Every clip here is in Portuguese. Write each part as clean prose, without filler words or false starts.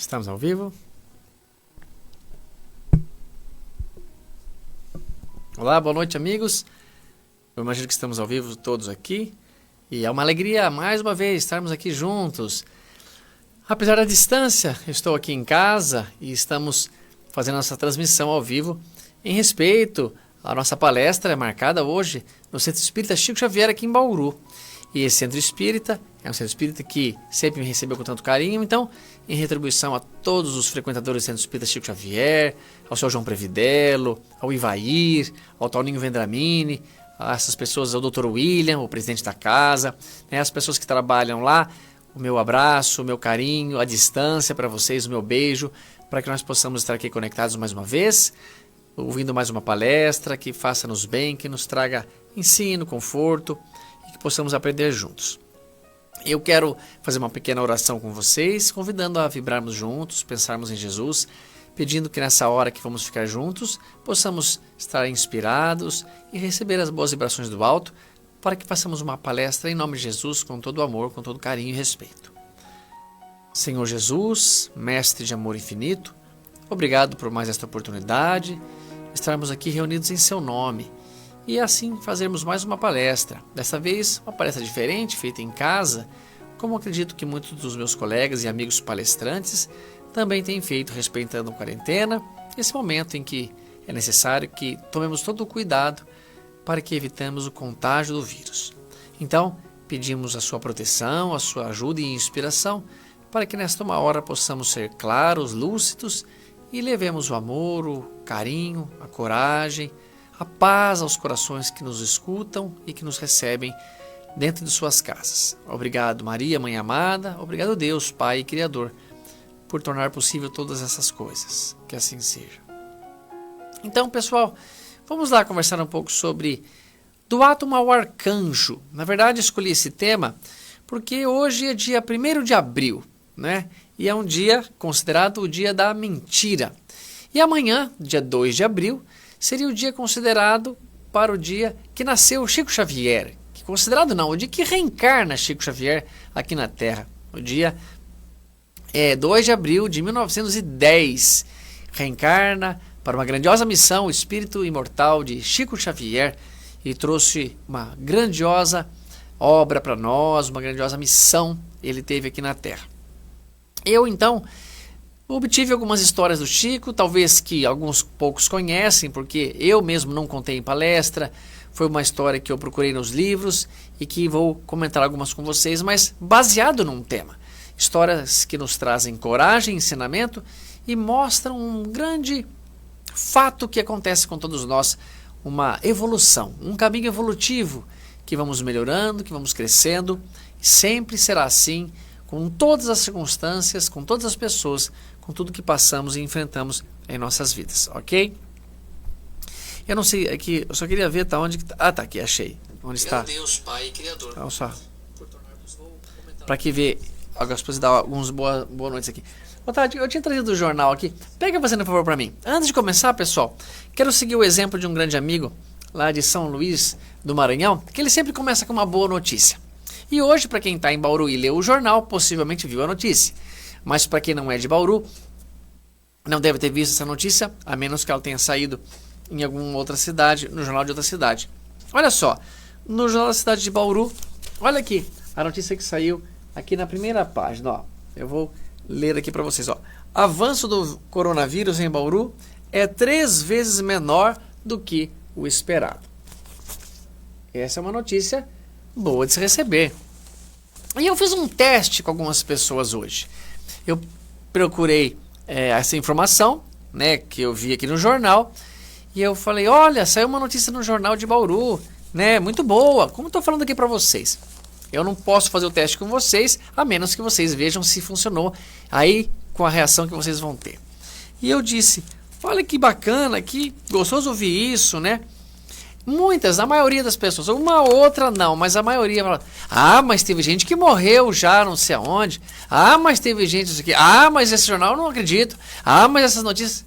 Estamos ao vivo. Olá, boa noite, amigos. Eu imagino que estamos ao vivo todos aqui. E é uma alegria, mais uma vez, estarmos aqui juntos. Apesar da distância, eu estou aqui em casa e estamos fazendo nossa transmissão ao vivo em respeito à nossa palestra marcada hoje no Centro Espírita Chico Xavier, aqui em Bauru. E esse Centro Espírita é um Centro Espírita que sempre me recebeu com tanto carinho. Então, em retribuição a todos os frequentadores do Centro Espírita Chico Xavier, ao Sr. João Previdelo, ao Ivair, ao Toninho Vendramini, a essas pessoas, ao Dr. William, o presidente da casa, as pessoas que trabalham lá, o meu abraço, o meu carinho, a distância para vocês, o meu beijo, para que nós possamos estar aqui conectados mais uma vez, ouvindo mais uma palestra que faça-nos bem, que nos traga ensino, conforto e que possamos aprender juntos. Eu quero fazer uma pequena oração com vocês, convidando a vibrarmos juntos, pensarmos em Jesus, pedindo que nessa hora que vamos ficar juntos, possamos estar inspirados e receber as boas vibrações do alto, para que façamos uma palestra em nome de Jesus, com todo amor, com todo carinho e respeito. Senhor Jesus, Mestre de amor infinito, obrigado por mais esta oportunidade, estarmos aqui reunidos em seu nome, e assim fazermos mais uma palestra, dessa vez uma palestra diferente, feita em casa, como acredito que muitos dos meus colegas e amigos palestrantes também têm feito, respeitando a quarentena, esse momento em que é necessário que tomemos todo o cuidado para que evitemos o contágio do vírus. Então, pedimos a sua proteção, a sua ajuda e inspiração, para que nesta uma hora possamos ser claros, lúcidos e levemos o amor, o carinho, a coragem, a paz aos corações que nos escutam e que nos recebem dentro de suas casas. Obrigado, Maria, Mãe amada. Obrigado, Deus, Pai e Criador, por tornar possível todas essas coisas. Que assim seja. Então, pessoal, vamos lá conversar um pouco sobre do átomo ao arcanjo. Na verdade, escolhi esse tema porque hoje é dia 1º de abril, né? E é um dia considerado o dia da mentira. E amanhã, dia 2 de abril, seria o dia considerado para o dia que nasceu Chico Xavier. Considerado não, o dia que reencarna Chico Xavier aqui na Terra. O dia 2 de abril de 1910. Reencarna para uma grandiosa missão o espírito imortal de Chico Xavier e trouxe uma grandiosa obra para nós, uma grandiosa missão ele teve aqui na Terra. Eu, então, obtive algumas histórias do Chico, talvez que alguns poucos conhecem, porque eu mesmo não contei em palestra. Foi uma história que eu procurei nos livros e que vou comentar algumas com vocês, mas baseado num tema. Histórias que nos trazem coragem, ensinamento e mostram um grande fato que acontece com todos nós, uma evolução, um caminho evolutivo que vamos melhorando, que vamos crescendo. E sempre será assim, com todas as circunstâncias, com todas as pessoas, com tudo que passamos e enfrentamos em nossas vidas, ok? Eu não sei, aqui, eu só queria ver onde... Ah, tá aqui, achei. Onde está? Deus, Pai e Criador. Então, só. Para que ver... Agora, depois dar alguns boa noites aqui. Otávio, eu tinha trazido o jornal aqui. Pega fazendo um favor para mim. Antes de começar, pessoal, quero seguir o exemplo de um grande amigo lá de São Luís do Maranhão, que ele sempre começa com uma boa notícia. E hoje, para quem está em Bauru e leu o jornal, possivelmente viu a notícia. Mas para quem não é de Bauru, não deve ter visto essa notícia, a menos que ela tenha saído em alguma outra cidade, no jornal de outra cidade. Olha só, no jornal da cidade de Bauru, olha aqui, a notícia que saiu aqui na primeira página, ó. Eu vou ler aqui para vocês, ó. Avanço do coronavírus em Bauru é 3 vezes menor do que o esperado. Essa é uma notícia boa de se receber. E eu fiz um teste com algumas pessoas hoje. Eu procurei essa informação, né, que eu vi aqui no jornal. E eu falei, olha, saiu uma notícia no jornal de Bauru, né, muito boa, como estou falando aqui para vocês. Eu não posso fazer o teste com vocês, a menos que vocês vejam se funcionou, aí com a reação que vocês vão ter. E eu disse, olha que bacana, que gostoso ouvir isso, né. A maioria das pessoas, uma outra não, mas a maioria fala, mas teve gente que morreu já, não sei aonde, mas teve gente isso aqui, mas esse jornal eu não acredito, mas essas notícias...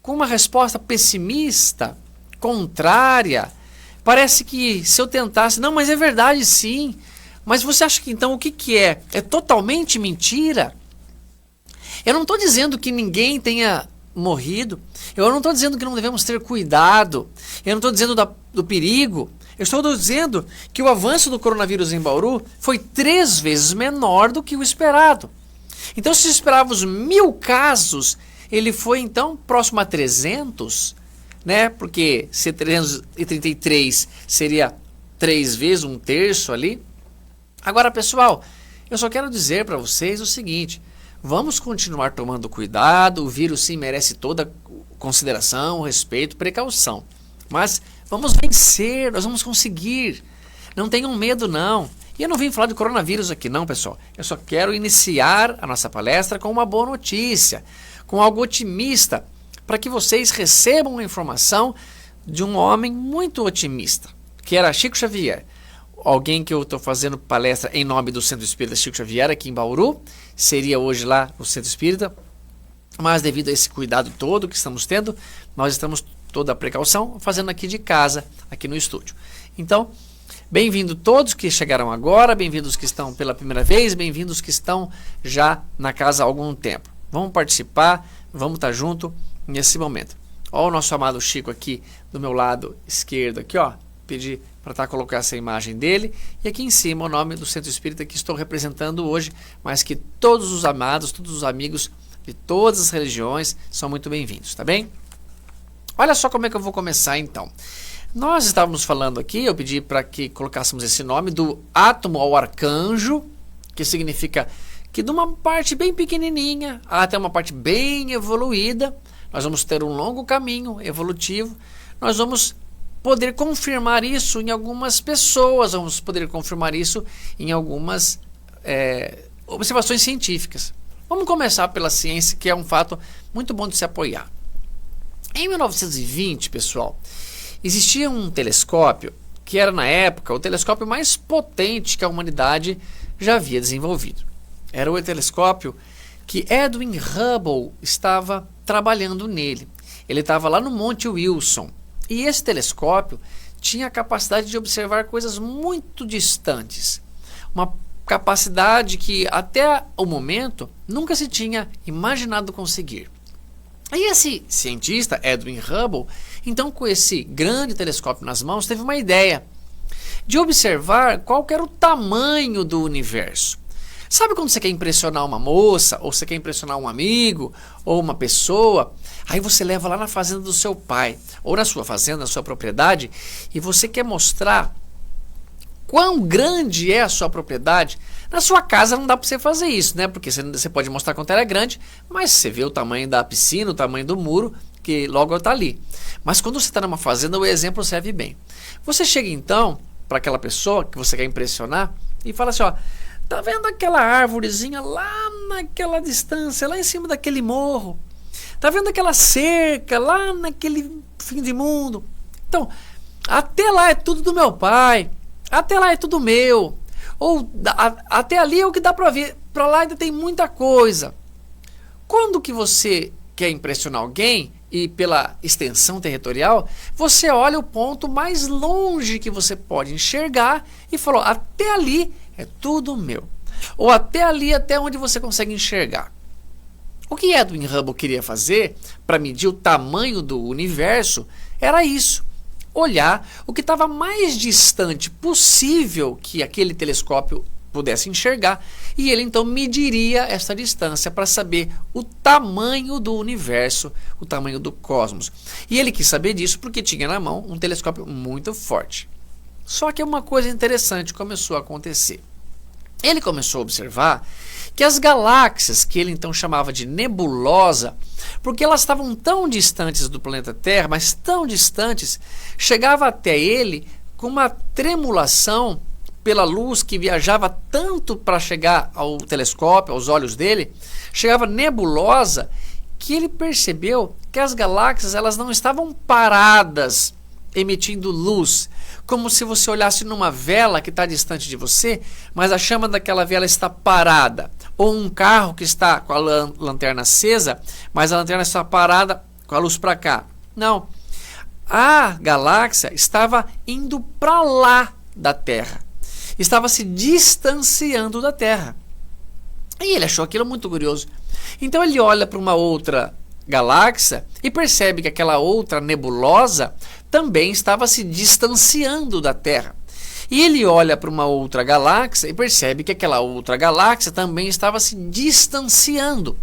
Com uma resposta pessimista, contrária, parece que se eu tentasse, não, mas é verdade sim, mas você acha que então o que é? É totalmente mentira? Eu não estou dizendo que ninguém tenha morrido, eu não estou dizendo que não devemos ter cuidado, eu não estou dizendo do perigo, eu estou dizendo que o avanço do coronavírus em Bauru foi 3 vezes menor do que o esperado. Então, se esperávamos 1000 casos, ele foi então próximo a 300, né? Porque se 333 seria 3 vezes, 1/3 ali. Agora, pessoal, eu só quero dizer para vocês o seguinte: vamos continuar tomando cuidado, o vírus sim merece toda consideração, respeito, precaução. Mas vamos vencer, nós vamos conseguir. Não tenham medo não. E eu não vim falar de coronavírus aqui não, pessoal. Eu só quero iniciar a nossa palestra com uma boa notícia, com algo otimista, para que vocês recebam a informação de um homem muito otimista, que era Chico Xavier. Alguém que eu estou fazendo palestra em nome do Centro Espírita Chico Xavier aqui em Bauru, seria hoje lá no Centro Espírita, mas devido a esse cuidado todo que estamos tendo, nós estamos toda a precaução fazendo aqui de casa, aqui no estúdio. Então, bem-vindo todos que chegaram agora, bem-vindos que estão pela primeira vez, bem-vindos que estão já na casa há algum tempo. Vamos participar, vamos estar junto nesse momento. Ó, o nosso amado Chico aqui do meu lado esquerdo, aqui ó, pedi para colocar essa imagem dele, e aqui em cima o nome do Centro Espírita que estou representando hoje, mas que todos os amados, todos os amigos de todas as religiões são muito bem-vindos, tá bem? Olha só como é que eu vou começar então. Nós estávamos falando aqui, eu pedi para que colocássemos esse nome do átomo ao arcanjo, que significa que de uma parte bem pequenininha até uma parte bem evoluída, nós vamos ter um longo caminho evolutivo, nós vamos poder confirmar isso em algumas pessoas, vamos poder confirmar isso em algumas observações científicas. Vamos começar pela ciência, que é um fato muito bom de se apoiar. Em 1920, pessoal, existia um telescópio que era, na época, o telescópio mais potente que a humanidade já havia desenvolvido. Era o telescópio que Edwin Hubble estava trabalhando nele. Ele estava lá no Monte Wilson. E esse telescópio tinha a capacidade de observar coisas muito distantes. Uma capacidade que até o momento nunca se tinha imaginado conseguir. E esse cientista, Edwin Hubble, então com esse grande telescópio nas mãos, teve uma ideia de observar qual que era o tamanho do universo. Sabe quando você quer impressionar uma moça, ou você quer impressionar um amigo, ou uma pessoa? Aí você leva lá na fazenda do seu pai, ou na sua fazenda, na sua propriedade, e você quer mostrar quão grande é a sua propriedade. Na sua casa não dá para você fazer isso, né? Porque você pode mostrar quanto ela é grande, mas você vê o tamanho da piscina, o tamanho do muro, que logo está ali. Mas quando você está numa fazenda, o exemplo serve bem. Você chega então para aquela pessoa que você quer impressionar e fala assim, ó, tá vendo aquela árvorezinha lá naquela distância, lá em cima daquele morro? Tá vendo aquela cerca lá naquele fim de mundo? Então, até lá é tudo do meu pai, até lá é tudo meu, ou até ali é o que dá para ver, para lá ainda tem muita coisa. Quando que você quer impressionar alguém e pela extensão territorial, você olha o ponto mais longe que você pode enxergar e falou, até ali é tudo meu, ou até ali, até onde você consegue enxergar. O que Edwin Hubble queria fazer para medir o tamanho do universo era isso, olhar o que estava mais distante possível que aquele telescópio pudesse enxergar, e ele então mediria essa distância para saber o tamanho do universo, o tamanho do cosmos. E ele quis saber disso porque tinha na mão um telescópio muito forte. Só que uma coisa interessante começou a acontecer. Ele começou a observar que as galáxias, que ele então chamava de nebulosa, porque elas estavam tão distantes do planeta Terra, mas tão distantes, chegava até ele com uma tremulação pela luz que viajava tanto para chegar ao telescópio, aos olhos dele, chegava nebulosa, que ele percebeu que as galáxias elas não estavam paradas emitindo luz, como se você olhasse numa vela que está distante de você, mas a chama daquela vela está parada, ou um carro que está com a lanterna acesa, mas a lanterna está parada com a luz para cá. Não, a galáxia estava indo para lá da Terra, estava se distanciando da Terra. E ele achou aquilo muito curioso. Então ele olha para uma outra galáxia e percebe que aquela outra nebulosa também estava se distanciando da Terra. E ele olha para uma outra galáxia e percebe que aquela outra galáxia também estava se distanciando.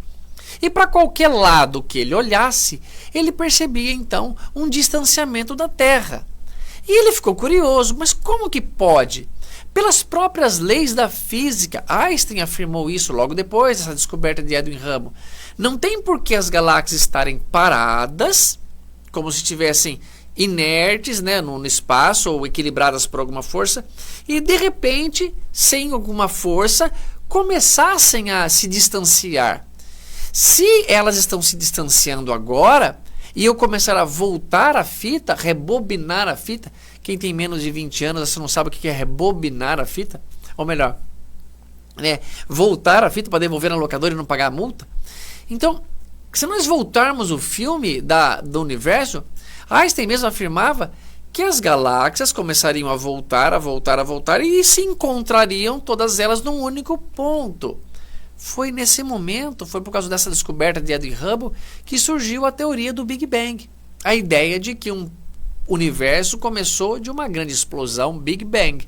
E para qualquer lado que ele olhasse, ele percebia então um distanciamento da Terra. E ele ficou curioso, mas como que pode? Pelas próprias leis da física, Einstein afirmou isso logo depois dessa descoberta de Edwin Hubble. Não tem por que as galáxias estarem paradas, como se estivessem inertes, né, no espaço ou equilibradas por alguma força, e de repente, sem alguma força, começassem a se distanciar. Se elas estão se distanciando agora, e eu começar a voltar a fita, rebobinar a fita, quem tem menos de 20 anos, você não sabe o que é rebobinar a fita? Ou melhor, né, voltar a fita para devolver na locadora e não pagar a multa? Então, se nós voltarmos o filme do universo, Einstein mesmo afirmava que as galáxias começariam a voltar e se encontrariam todas elas num único ponto. Foi nesse momento, foi por causa dessa descoberta de Edwin Hubble, que surgiu a teoria do Big Bang. A ideia de que um universo começou de uma grande explosão, Big Bang.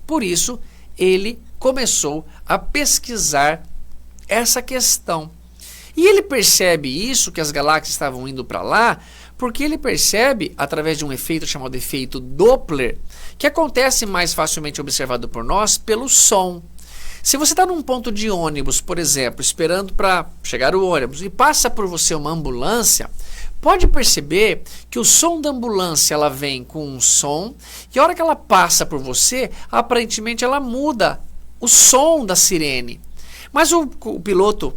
Por isso, ele começou a pesquisar essa questão. E ele percebe isso, que as galáxias estavam indo para lá, porque ele percebe, através de um efeito chamado efeito Doppler, que acontece mais facilmente observado por nós pelo som. Se você está num ponto de ônibus, por exemplo, esperando para chegar o ônibus, e passa por você uma ambulância, pode perceber que o som da ambulância ela vem com um som, e a hora que ela passa por você, aparentemente ela muda o som da sirene. Mas o piloto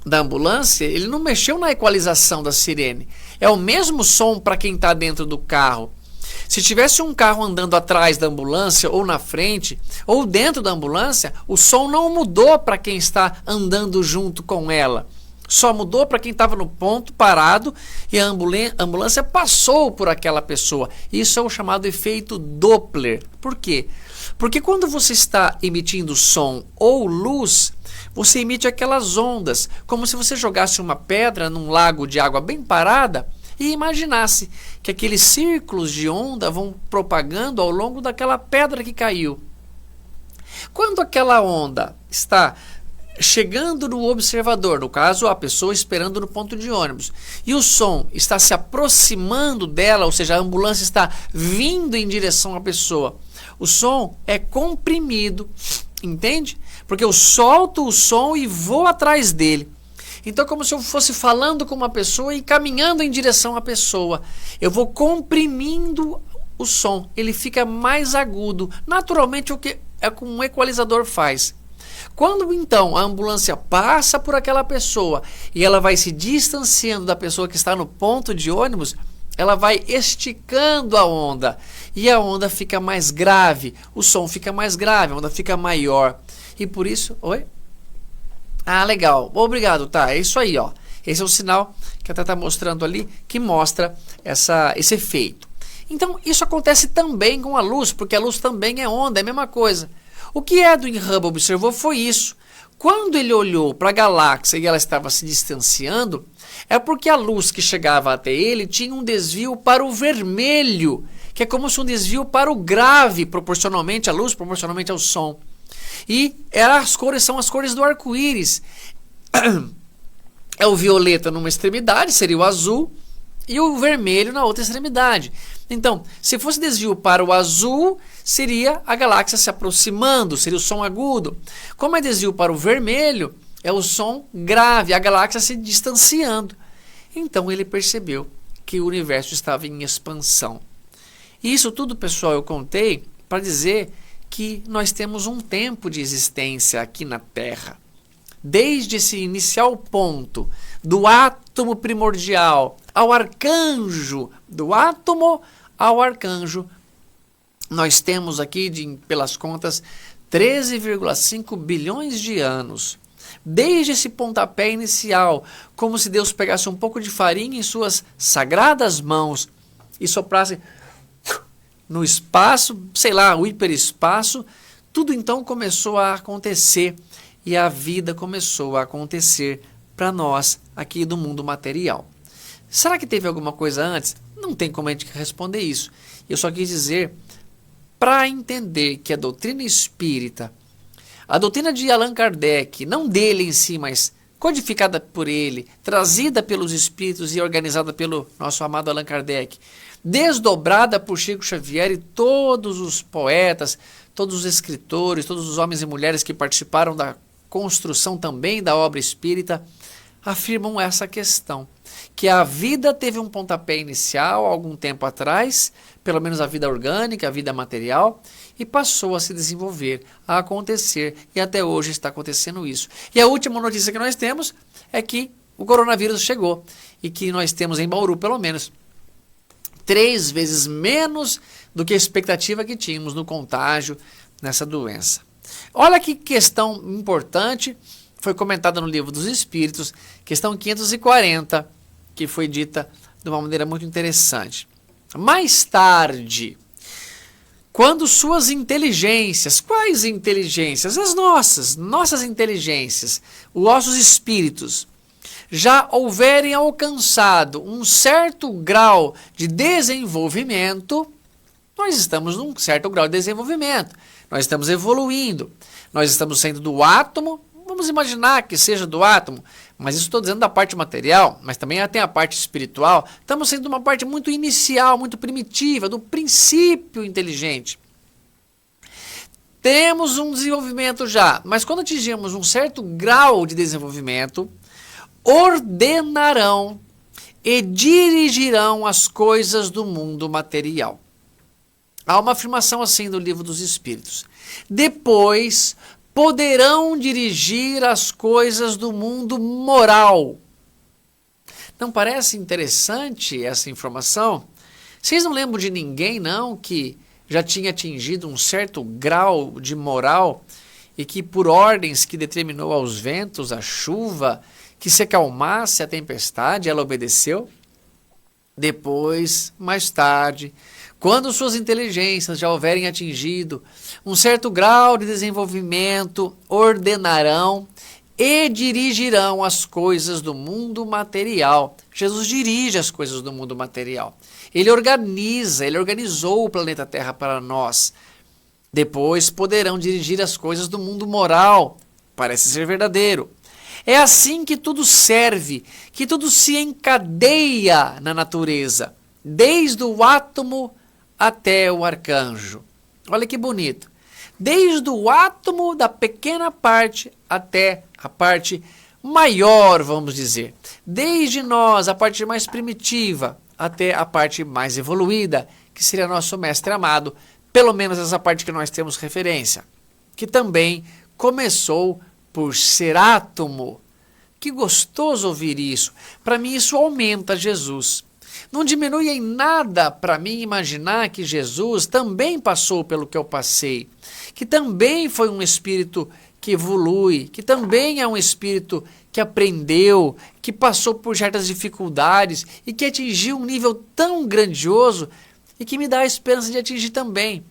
da ambulância, ele não mexeu na equalização da sirene. É o mesmo som para quem está dentro do carro. Se tivesse um carro andando atrás da ambulância, ou na frente, ou dentro da ambulância, o som não mudou para quem está andando junto com ela. Só mudou para quem estava no ponto parado e a ambulância passou por aquela pessoa. Isso é o chamado efeito Doppler. Por quê? Porque quando você está emitindo som ou luz, você emite aquelas ondas, como se você jogasse uma pedra num lago de água bem parada e imaginasse que aqueles círculos de onda vão propagando ao longo daquela pedra que caiu. Quando aquela onda está chegando no observador, no caso a pessoa esperando no ponto de ônibus, e o som está se aproximando dela, ou seja, a ambulância está vindo em direção à pessoa, o som é comprimido, entende? Porque eu solto o som e vou atrás dele. Então é como se eu fosse falando com uma pessoa e caminhando em direção à pessoa. Eu vou comprimindo o som, ele fica mais agudo. Naturalmente o que é como um equalizador faz. Quando então a ambulância passa por aquela pessoa e ela vai se distanciando da pessoa que está no ponto de ônibus, ela vai esticando a onda e a onda fica mais grave, o som fica mais grave, a onda fica maior. E por isso... Oi? Ah, legal. Obrigado, tá. É isso aí, ó. Esse é o sinal que a Tata está mostrando ali, que mostra esse efeito. Então, isso acontece também com a luz, porque a luz também é onda, é a mesma coisa. O que Edwin Hubble observou foi isso. Quando ele olhou para a galáxia e ela estava se distanciando, é porque a luz que chegava até ele tinha um desvio para o vermelho, que é como se um desvio para o grave, proporcionalmente à luz, proporcionalmente ao som. E as cores são as cores do arco-íris. É o violeta numa extremidade, seria o azul, e o vermelho na outra extremidade. Então, se fosse desvio para o azul, seria a galáxia se aproximando, seria o som agudo. Como é desvio para o vermelho, é o som grave, a galáxia se distanciando. Então ele percebeu que o universo estava em expansão. E isso tudo, pessoal, eu contei para dizer que nós temos um tempo de existência aqui na Terra. Desde esse inicial ponto do átomo primordial ao arcanjo, do átomo ao arcanjo, nós temos aqui, pelas contas, 13,5 bilhões de anos. Desde esse pontapé inicial, como se Deus pegasse um pouco de farinha em suas sagradas mãos e soprasse no espaço, sei lá, o hiperespaço, tudo então começou a acontecer e a vida começou a acontecer para nós aqui do mundo material. Será que teve alguma coisa antes? Não tem como a gente responder isso. Eu só quis dizer, para entender que a doutrina espírita, a doutrina de Allan Kardec, não dele em si, mas codificada por ele, trazida pelos espíritos e organizada pelo nosso amado Allan Kardec, desdobrada por Chico Xavier e todos os poetas, todos os escritores, todos os homens e mulheres que participaram da construção também da obra espírita, afirmam essa questão, que a vida teve um pontapé inicial algum tempo atrás, pelo menos a vida orgânica, a vida material, e passou a se desenvolver, a acontecer, e até hoje está acontecendo isso. E a última notícia que nós temos é que o coronavírus chegou, e que nós temos em Bauru, pelo menos, 3 vezes menos do que a expectativa que tínhamos no contágio nessa doença. Olha que questão importante, foi comentada no Livro dos Espíritos, questão 540, que foi dita de uma maneira muito interessante. Mais tarde, quando suas inteligências, quais inteligências? As nossas inteligências, os nossos espíritos, já houverem alcançado um certo grau de desenvolvimento, nós estamos num certo grau de desenvolvimento, nós estamos evoluindo, nós estamos saindo do átomo, vamos imaginar que seja do átomo, mas isso estou dizendo da parte material, mas também tem a parte espiritual, estamos saindo de uma parte muito inicial, muito primitiva, do princípio inteligente. Temos um desenvolvimento já, mas quando atingirmos um certo grau de desenvolvimento, ordenarão e dirigirão as coisas do mundo material. Há uma afirmação assim do Livro dos Espíritos. Depois poderão dirigir as coisas do mundo moral. Não parece interessante essa informação? Vocês não lembram de ninguém, não, que já tinha atingido um certo grau de moral e que por ordens que determinou aos ventos, à chuva, que se acalmasse a tempestade, ela obedeceu? Depois, mais tarde, quando suas inteligências já houverem atingido um certo grau de desenvolvimento, ordenarão e dirigirão as coisas do mundo material. Jesus dirige as coisas do mundo material. Ele organiza, ele organizou o planeta Terra para nós. Depois poderão dirigir as coisas do mundo moral. Parece ser verdadeiro. É assim que tudo serve, que tudo se encadeia na natureza, desde o átomo até o arcanjo. Olha que bonito. Desde o átomo da pequena parte até a parte maior, vamos dizer. Desde nós, a parte mais primitiva, até a parte mais evoluída, que seria nosso mestre amado, pelo menos essa parte que nós temos referência, que também começou por ser átomo. Que gostoso ouvir isso. Para mim isso aumenta Jesus. Não diminui em nada para mim imaginar que Jesus também passou pelo que eu passei, que também foi um espírito que evolui, que também é um espírito que aprendeu, que passou por certas dificuldades e que atingiu um nível tão grandioso e que me dá a esperança de atingir também.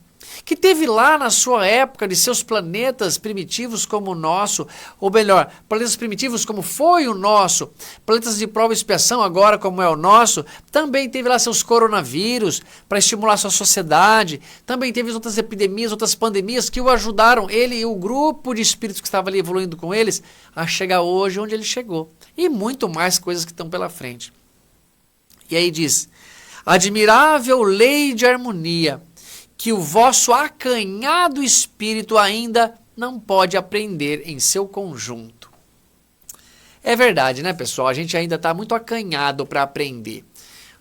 Que teve lá na sua época de seus planetas primitivos como o nosso, ou melhor, planetas primitivos como foi o nosso, planetas de prova e expiação agora como é o nosso, também teve lá seus coronavírus para estimular sua sociedade, também teve outras epidemias, outras pandemias que o ajudaram, ele e o grupo de espíritos que estava ali evoluindo com eles, a chegar hoje onde ele chegou. E muito mais coisas que estão pela frente. E aí diz, admirável lei de harmonia, que o vosso acanhado espírito ainda não pode aprender em seu conjunto. É verdade, né, pessoal? A gente ainda está muito acanhado para aprender.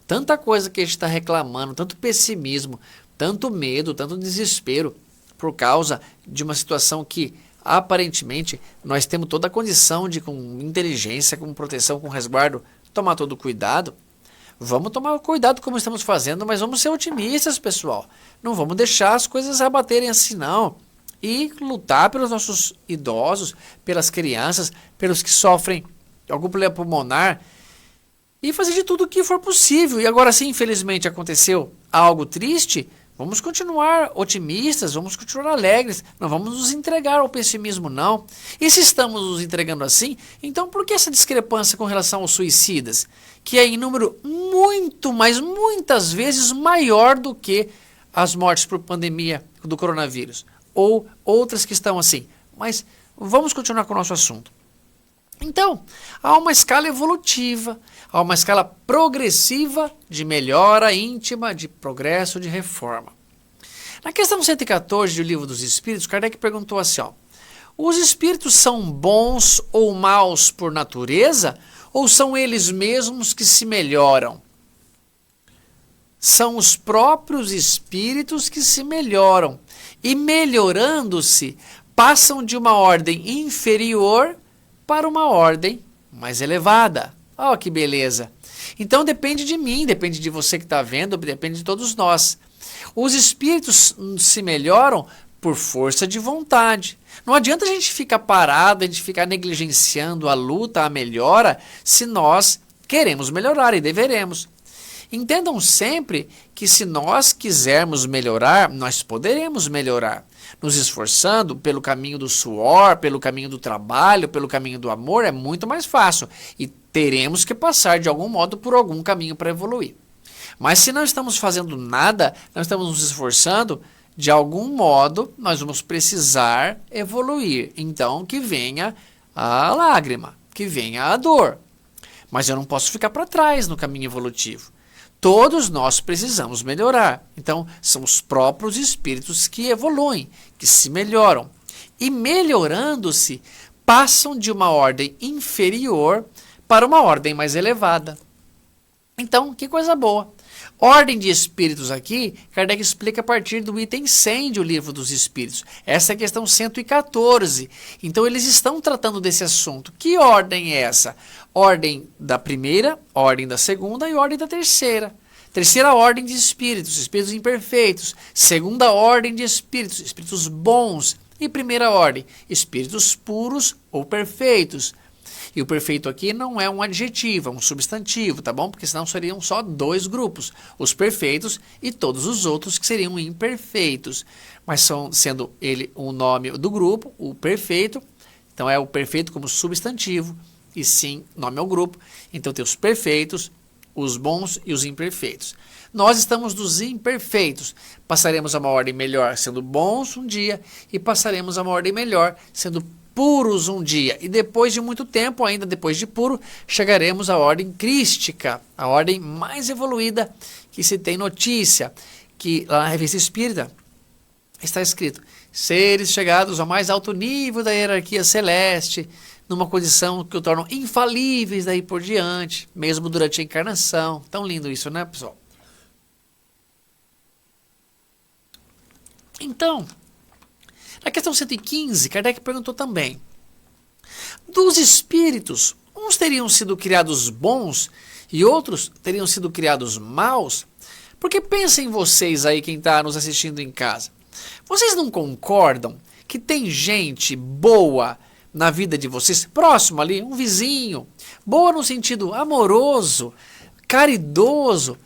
Tanta coisa que a gente está reclamando, tanto pessimismo, tanto medo, tanto desespero, por causa de uma situação que, aparentemente, nós temos toda a condição de, com inteligência, com proteção, com resguardo, tomar todo o cuidado. Vamos tomar cuidado como estamos fazendo, mas vamos ser otimistas, pessoal. Não vamos deixar as coisas abaterem assim, não. E lutar pelos nossos idosos, pelas crianças, pelos que sofrem algum problema pulmonar. E fazer de tudo o que for possível. E agora, se infelizmente aconteceu algo triste, Vamos continuar otimistas, vamos continuar alegres, não vamos nos entregar ao pessimismo, não. E se estamos nos entregando assim, então por que essa discrepância com relação aos suicidas? Que é em número muito, mas muitas vezes maior do que as mortes por pandemia do coronavírus. Ou outras que estão assim. Mas vamos continuar com o nosso assunto. Então, há uma escala evolutiva, há uma escala progressiva de melhora íntima, de progresso, de reforma. Na questão 114 do Livro dos Espíritos, Kardec perguntou assim, os espíritos são bons ou maus por natureza, ou são eles mesmos que se melhoram? São os próprios espíritos que se melhoram, e melhorando-se, passam de uma ordem inferior para uma ordem mais elevada. Olha que beleza. Então depende de mim, depende de você que está vendo, depende de todos nós. Os espíritos se melhoram por força de vontade. Não adianta a gente ficar parado, a gente ficar negligenciando a luta, a melhora, se nós queremos melhorar e deveremos. Entendam sempre que se nós quisermos melhorar, nós poderemos melhorar. Nos esforçando pelo caminho do suor, pelo caminho do trabalho, pelo caminho do amor, é muito mais fácil. E teremos que passar de algum modo por algum caminho para evoluir. Mas se não estamos fazendo nada, não estamos nos esforçando, de algum modo nós vamos precisar evoluir. Então que venha a lágrima, que venha a dor. Mas eu não posso ficar para trás no caminho evolutivo. Todos nós precisamos melhorar. Então, são os próprios espíritos que evoluem, que se melhoram. E melhorando-se, passam de uma ordem inferior para uma ordem mais elevada. Então, que coisa boa. Ordem de espíritos aqui, Kardec explica a partir do item 100 do Livro dos Espíritos. Essa é a questão 114. Então, eles estão tratando desse assunto. Que ordem é essa? Ordem da primeira, ordem da segunda e ordem da terceira. Terceira ordem de espíritos, espíritos imperfeitos. Segunda ordem de espíritos, espíritos bons. E primeira ordem, espíritos puros ou perfeitos. E o perfeito aqui não é um adjetivo, é um substantivo, tá bom? Porque senão seriam só dois grupos, os perfeitos e todos os outros que seriam imperfeitos. Mas sendo ele o nome do grupo, o perfeito, então é o perfeito como substantivo, e sim nome ao grupo. Então tem os perfeitos, os bons e os imperfeitos. Nós estamos dos imperfeitos. Passaremos a uma ordem melhor sendo bons um dia e passaremos a uma ordem melhor sendo puros um dia. E depois de muito tempo, ainda depois de puro, chegaremos à ordem crística, a ordem mais evoluída que se tem notícia, que lá na Revista Espírita está escrito: seres chegados ao mais alto nível da hierarquia celeste, numa condição que o tornam infalíveis daí por diante, mesmo durante a encarnação. Tão lindo isso, né, pessoal? Então, na questão 115, Kardec perguntou também: dos espíritos, uns teriam sido criados bons e outros teriam sido criados maus? Porque pensem vocês aí, quem está nos assistindo em casa. Vocês não concordam que tem gente boa na vida de vocês, próximo ali, um vizinho, boa no sentido amoroso, caridoso,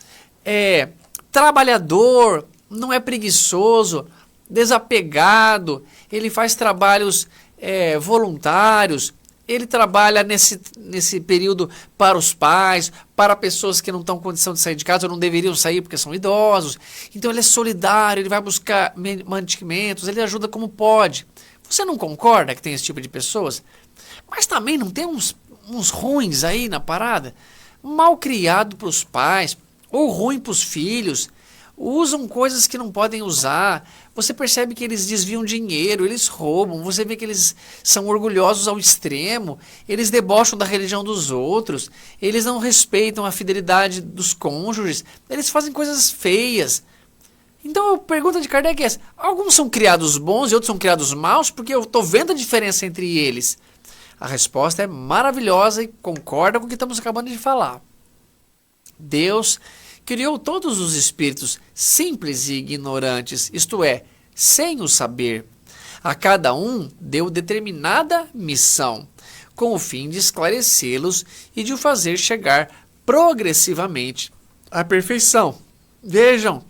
trabalhador, não é preguiçoso, desapegado, ele faz trabalhos voluntários, ele trabalha nesse período para os pais, para pessoas que não estão em condição de sair de casa ou não deveriam sair porque são idosos. Então ele é solidário, ele vai buscar mantimentos, ele ajuda como pode. Você não concorda que tem esse tipo de pessoas? Mas também não tem uns ruins aí na parada? Mal criado para os pais, ou ruim para os filhos, usam coisas que não podem usar. Você percebe que eles desviam dinheiro, eles roubam, você vê que eles são orgulhosos ao extremo, eles debocham da religião dos outros, eles não respeitam a fidelidade dos cônjuges, eles fazem coisas feias. Então a pergunta de Kardec é essa: alguns são criados bons e outros são criados maus? Porque eu estou vendo a diferença entre eles. A resposta é maravilhosa e concorda com o que estamos acabando de falar. Deus criou todos os espíritos simples e ignorantes, isto é, sem o saber. A cada um deu determinada missão, com o fim de esclarecê-los e de o fazer chegar progressivamente à perfeição. Vejam,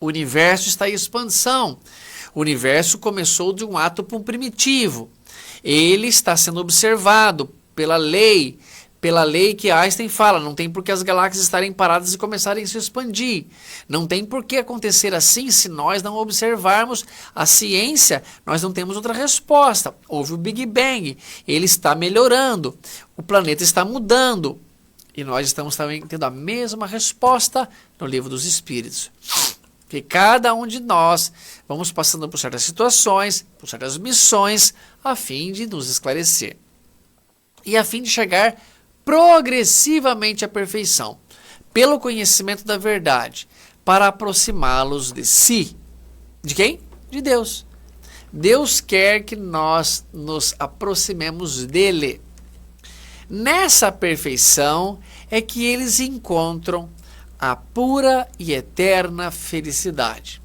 O universo está em expansão. O universo começou de um átomo primitivo. Ele está sendo observado pela lei que Einstein fala, não tem por que as galáxias estarem paradas e começarem a se expandir. Não tem por que acontecer assim se nós não observarmos a ciência, nós não temos outra resposta. Houve o Big Bang, ele está melhorando, o planeta está mudando e nós estamos também tendo a mesma resposta no Livro dos Espíritos. Que cada um de nós vamos passando por certas situações, por certas missões, a fim de nos esclarecer. E a fim de chegar progressivamente à perfeição, pelo conhecimento da verdade, para aproximá-los de si. De quem? De Deus. Deus quer que nós nos aproximemos dele. Nessa perfeição é que eles encontram a pura e eterna felicidade.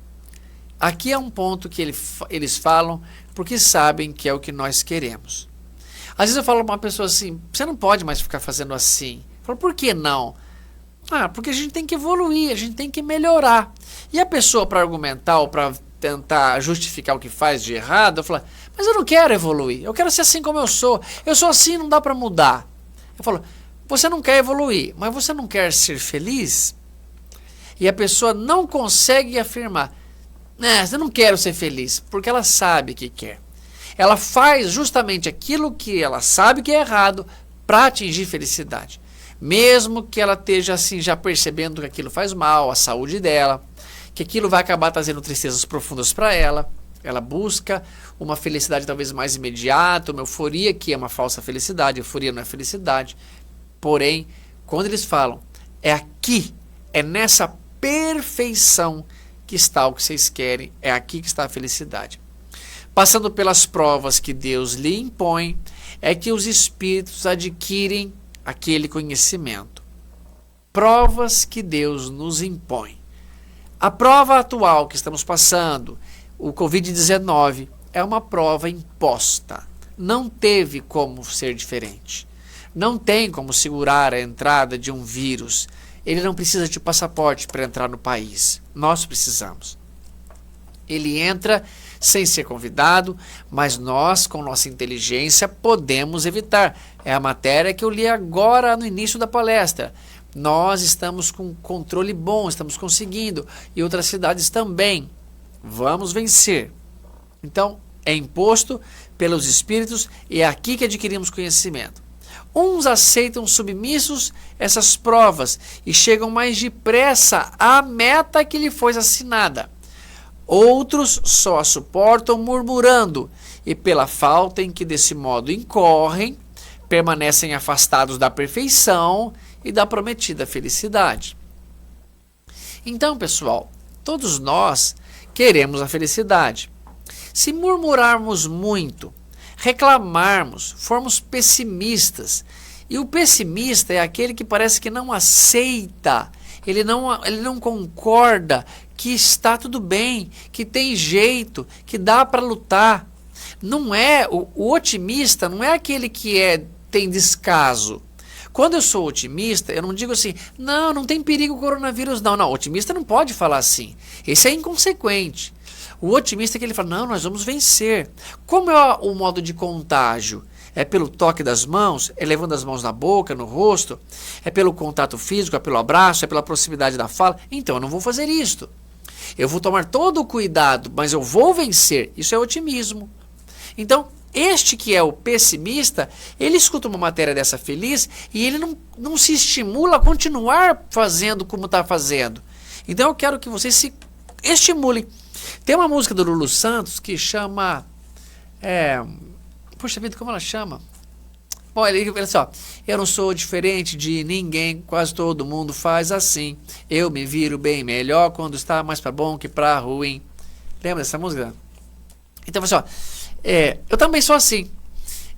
Aqui é um ponto que eles falam porque sabem que é o que nós queremos. Às vezes eu falo para uma pessoa assim, você não pode mais ficar fazendo assim. Eu falo, por que não? Porque a gente tem que evoluir, a gente tem que melhorar. E a pessoa, para argumentar ou para tentar justificar o que faz de errado, eu falo, mas eu não quero evoluir, eu quero ser assim como eu sou assim, não dá para mudar. Eu falo, você não quer evoluir, mas você não quer ser feliz? E a pessoa não consegue afirmar, eu não quero ser feliz, porque ela sabe que quer. Ela faz justamente aquilo que ela sabe que é errado para atingir felicidade. Mesmo que ela esteja assim já percebendo que aquilo faz mal à saúde dela, que aquilo vai acabar trazendo tristezas profundas para ela. Ela busca uma felicidade talvez mais imediata, uma euforia que é uma falsa felicidade. Euforia não é felicidade. Porém, quando eles falam, é aqui, é nessa perfeição que está o que vocês querem, é aqui que está a felicidade. Passando pelas provas que Deus lhe impõe, é que os espíritos adquirem aquele conhecimento. Provas que Deus nos impõe. A prova atual que estamos passando, o Covid-19, é uma prova imposta. Não teve como ser diferente. Não tem como segurar a entrada de um vírus. Ele não precisa de passaporte para entrar no país. Nós precisamos. Ele entra sem ser convidado, mas nós, com nossa inteligência, podemos evitar. É a matéria que eu li agora no início da palestra. Nós estamos com controle bom, estamos conseguindo, e outras cidades também. Vamos vencer. Então, é imposto pelos espíritos e é aqui que adquirimos conhecimento. Uns aceitam submissos essas provas e chegam mais depressa à meta que lhe foi assinada. Outros só a suportam murmurando e pela falta em que desse modo incorrem, permanecem afastados da perfeição e da prometida felicidade. Então, pessoal, todos nós queremos a felicidade. Se murmurarmos muito, reclamarmos, formos pessimistas, e o pessimista é aquele que parece que não aceita, ele não concorda que está tudo bem, que tem jeito, que dá para lutar. Não é o otimista, não é aquele que tem descaso. Quando eu sou otimista, eu não digo assim, não tem perigo o coronavírus, não. O otimista não pode falar assim. Esse é inconsequente. O otimista é que ele fala, não, nós vamos vencer. Como é o modo de contágio? É pelo toque das mãos? É levando as mãos na boca, no rosto? É pelo contato físico? É pelo abraço? É pela proximidade da fala? Então eu não vou fazer isto. Eu vou tomar todo o cuidado, mas eu vou vencer. Isso é otimismo. Então, este que é o pessimista, ele escuta uma matéria dessa feliz e ele não se estimula a continuar fazendo como está fazendo. Então eu quero que vocês se estimulem. Tem uma música do Lulu Santos que chama... Poxa vida, como ela chama? Bom, ele fala assim, ó, eu não sou diferente de ninguém, quase todo mundo faz assim. Eu me viro bem melhor quando está mais para bom que para ruim. Lembra dessa música? Então, assim, ó, eu também sou assim.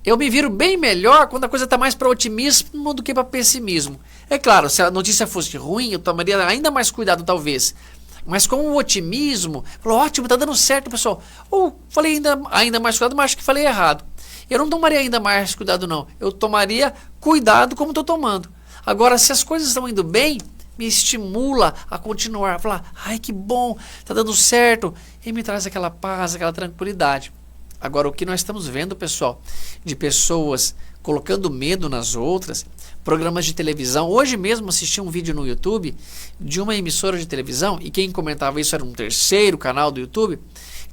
Eu me viro bem melhor quando a coisa está mais para otimismo do que para pessimismo. É claro, se a notícia fosse ruim, eu tomaria ainda mais cuidado, talvez. Mas com o otimismo, falou, ótimo, está dando certo, pessoal. Ou falei ainda mais cuidado, mas acho que falei errado. Eu não tomaria ainda mais cuidado, não. Eu tomaria cuidado como estou tomando. Agora, se as coisas estão indo bem, me estimula a continuar, falar, ai que bom, está dando certo, e me traz aquela paz, aquela tranquilidade. Agora, o que nós estamos vendo, pessoal, de pessoas colocando medo nas outras, programas de televisão. Hoje mesmo assisti um vídeo no YouTube de uma emissora de televisão, e quem comentava isso era um terceiro canal do YouTube,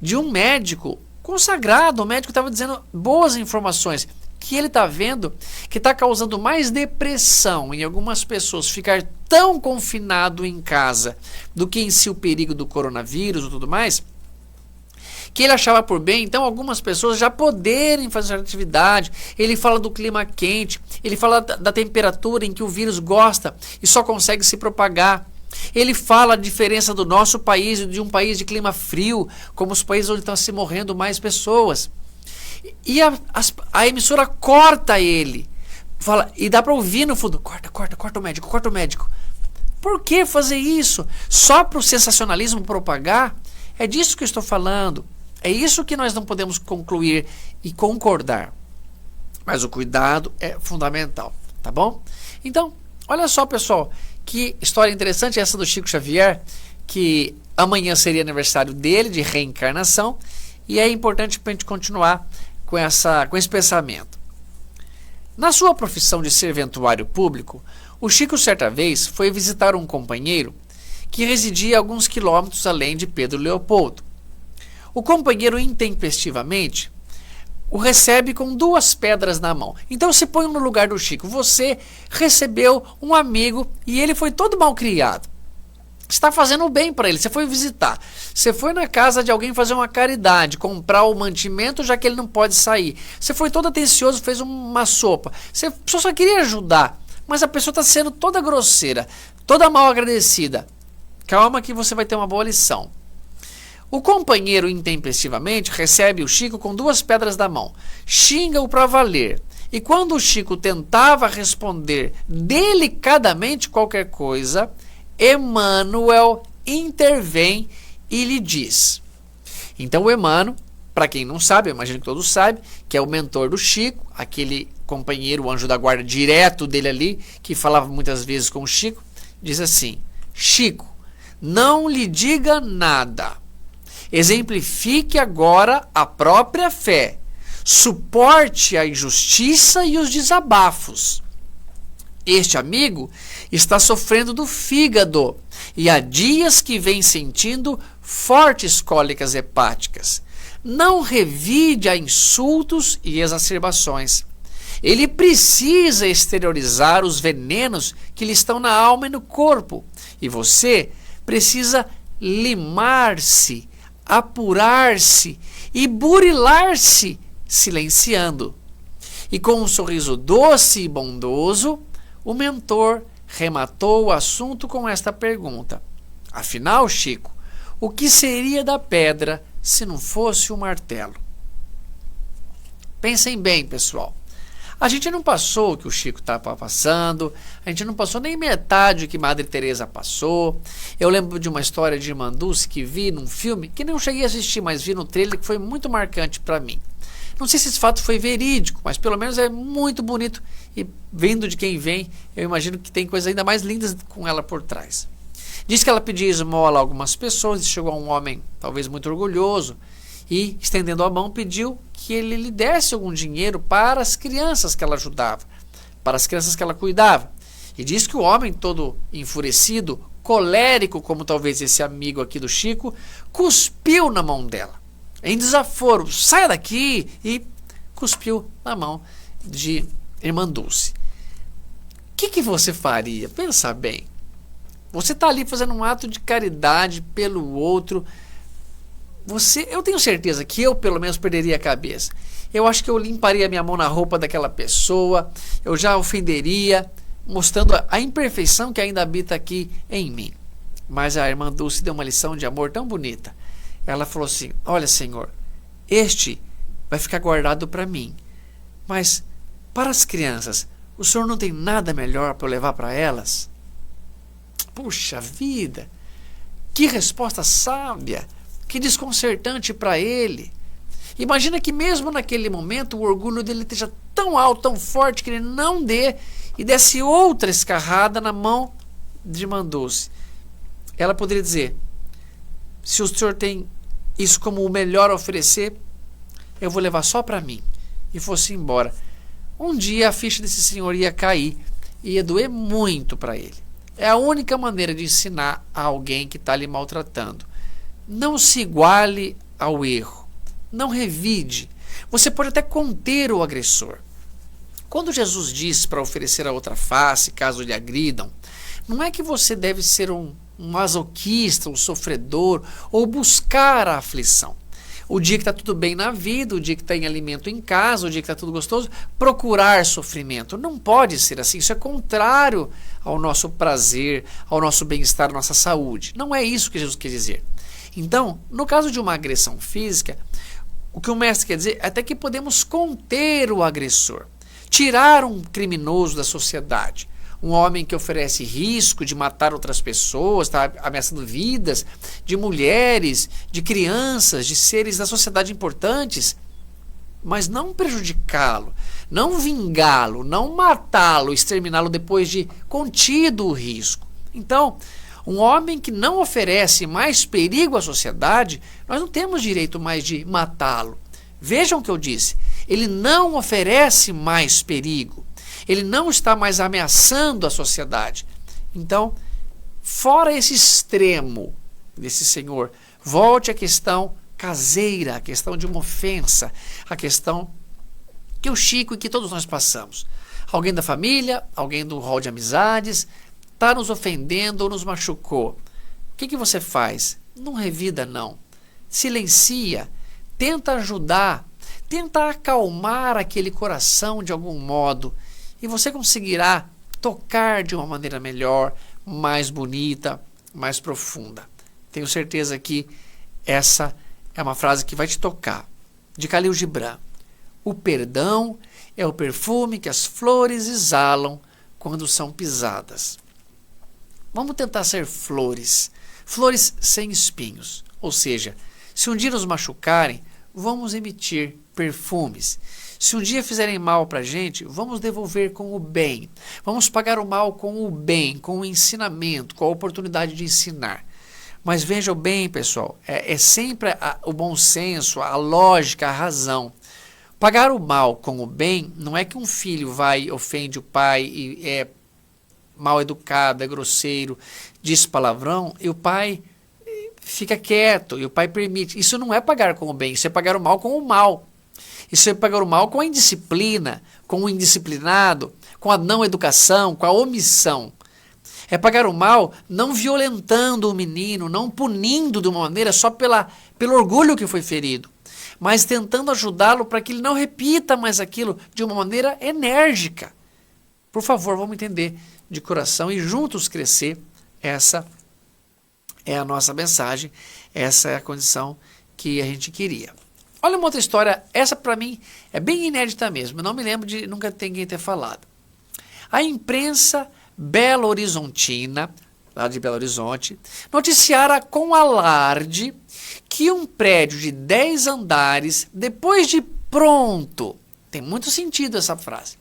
de um médico consagrado. O médico estava dizendo boas informações, que ele está vendo que está causando mais depressão em algumas pessoas ficar tão confinado em casa do que em si o perigo do coronavírus e tudo mais, que ele achava por bem, então, algumas pessoas já poderem fazer atividade. Ele fala do clima quente, ele fala da temperatura em que o vírus gosta e só consegue se propagar. Ele fala a diferença do nosso país e de um país de clima frio, como os países onde estão se morrendo mais pessoas. E a emissora corta ele, fala, e dá para ouvir no fundo, corta o médico. Por que fazer isso? Só para o sensacionalismo propagar? É disso que eu estou falando. É isso que nós não podemos concluir e concordar. Mas o cuidado é fundamental, tá bom? Então, olha só, pessoal, que história interessante essa do Chico Xavier, que amanhã seria aniversário dele, de reencarnação, e é importante para a gente continuar com esse pensamento. Na sua profissão de serventuário público, o Chico certa vez foi visitar um companheiro que residia a alguns quilômetros além de Pedro Leopoldo. O companheiro intempestivamente o recebe com 2 pedras na mão. Então se põe no lugar do Chico. Você recebeu um amigo e ele foi todo mal criado. Está fazendo bem para ele. Você foi visitar. Você foi na casa de alguém fazer uma caridade, comprar o mantimento já que ele não pode sair. Você foi todo atencioso, fez uma sopa. Você só queria ajudar, mas a pessoa está sendo toda grosseira, toda mal agradecida. Calma que você vai ter uma boa lição. O companheiro intempestivamente recebe o Chico com 2 pedras na mão, xinga-o para valer, e quando o Chico tentava responder delicadamente qualquer coisa, Emmanuel intervém e lhe diz. Então o Emmanuel, para quem não sabe, eu imagino que todos sabem, que é o mentor do Chico, aquele companheiro, o anjo da guarda direto dele ali, que falava muitas vezes com o Chico, diz assim, Chico, não lhe diga nada. Exemplifique agora a própria fé. Suporte a injustiça e os desabafos. Este amigo está sofrendo do fígado e há dias que vem sentindo fortes cólicas hepáticas. Não revide a insultos e exacerbações. Ele precisa exteriorizar os venenos que lhe estão na alma e no corpo. E você precisa limar-se, apurar-se e burilar-se, silenciando. E com um sorriso doce e bondoso, o mentor rematou o assunto com esta pergunta. Afinal, Chico, o que seria da pedra se não fosse o martelo? Pensem bem, pessoal. A gente não passou o que o Chico estava passando, a gente não passou nem metade do que Madre Teresa passou. Eu lembro de uma história de Irmã Dulce que vi num filme, que não cheguei a assistir, mas vi no trailer, que foi muito marcante para mim. Não sei se esse fato foi verídico, mas pelo menos é muito bonito e vendo de quem vem, eu imagino que tem coisas ainda mais lindas com ela por trás. Diz que ela pedia esmola a algumas pessoas e chegou a um homem talvez muito orgulhoso e, estendendo a mão, pediu que ele lhe desse algum dinheiro para as crianças que ela ajudava, para as crianças que ela cuidava. E diz que o homem, todo enfurecido, colérico, como talvez esse amigo aqui do Chico, cuspiu na mão dela. Em desaforo, saia daqui, e cuspiu na mão de Irmã Dulce. O que você faria? Pensa bem. Você está ali fazendo um ato de caridade pelo outro. Eu tenho certeza que eu, pelo menos, perderia a cabeça. Eu acho que eu limparia minha mão na roupa daquela pessoa, eu já ofenderia, mostrando a imperfeição que ainda habita aqui em mim. Mas a Irmã Dulce deu uma lição de amor tão bonita. Ela falou assim, olha, Senhor, este vai ficar guardado para mim, mas para as crianças, o Senhor não tem nada melhor para eu levar para elas? Puxa vida, que resposta sábia, que desconcertante para ele. Imagina que mesmo naquele momento o orgulho dele esteja tão alto, tão forte, que ele não dê e desse outra escarrada na mão de irmã Dulce, ela poderia dizer, se o senhor tem isso como o melhor a oferecer, eu vou levar só para mim. E fosse embora. Um dia a ficha desse senhor ia cair e ia doer muito para ele. É a única maneira de ensinar a alguém que está lhe maltratando. Não se iguale ao erro. Não revide. Você pode até conter o agressor. Quando Jesus diz para oferecer a outra face, caso lhe agridam, não é que você deve ser um masoquista, um sofredor, ou buscar a aflição. O dia que está tudo bem na vida, o dia que tem alimento em casa, o dia que está tudo gostoso, procurar sofrimento. Não pode ser assim, isso é contrário ao nosso prazer, ao nosso bem-estar, à nossa saúde. Não é isso que Jesus quer dizer. Então, no caso de uma agressão física, o que o mestre quer dizer é até que podemos conter o agressor, tirar um criminoso da sociedade. Um homem que oferece risco de matar outras pessoas, está ameaçando vidas de mulheres, de crianças, de seres da sociedade importantes, mas não prejudicá-lo, não vingá-lo, não matá-lo, exterminá-lo depois de contido o risco. Então, um homem que não oferece mais perigo à sociedade, nós não temos direito mais de matá-lo. Vejam o que eu disse, ele não oferece mais perigo. Ele não está mais ameaçando a sociedade. Então, fora esse extremo desse senhor, volte à questão caseira, a questão de uma ofensa, a questão que o Chico e que todos nós passamos. Alguém da família, alguém do hall de amizades, está nos ofendendo ou nos machucou. O que você faz? Não revida, não. Silencia, tenta ajudar, tenta acalmar aquele coração de algum modo. E você conseguirá tocar de uma maneira melhor, mais bonita, mais profunda. Tenho certeza que essa é uma frase que vai te tocar. De Khalil Gibran. O perdão é o perfume que as flores exalam quando são pisadas. Vamos tentar ser flores. Flores sem espinhos. Ou seja, se um dia nos machucarem, vamos emitir perfumes. Se um dia fizerem mal para a gente, vamos devolver com o bem. Vamos pagar o mal com o bem, com o ensinamento, com a oportunidade de ensinar. Mas vejam bem, pessoal, é sempre o bom senso, a lógica, a razão. Pagar o mal com o bem não é que um filho vai, ofende o pai e é mal educado, é grosseiro, diz palavrão, e o pai fica quieto, e o pai permite. Isso não é pagar com o bem, isso é pagar o mal com o mal. Isso é pagar o mal com a indisciplina, com o indisciplinado, com a não educação, com a omissão. É pagar o mal não violentando o menino, não punindo de uma maneira só pelo orgulho que foi ferido, mas tentando ajudá-lo para que ele não repita mais aquilo de uma maneira enérgica. Por favor, vamos entender de coração e juntos crescer. Essa é a nossa mensagem, essa é a condição que a gente queria. Olha uma outra história, essa para mim é bem inédita mesmo, eu não me lembro de nunca ninguém ter falado. A imprensa belo-horizontina, lá de Belo Horizonte, noticiara com alarde que um prédio de 10 andares, depois de pronto, tem muito sentido essa frase,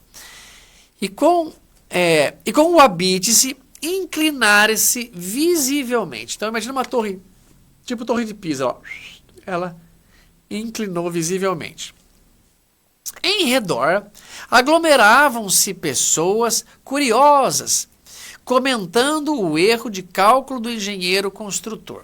e com o habite-se, inclinar-se visivelmente. Então imagina uma torre, tipo Torre de Pisa, ó, ela inclinou visivelmente. Em redor, aglomeravam-se pessoas curiosas, comentando o erro de cálculo do engenheiro construtor.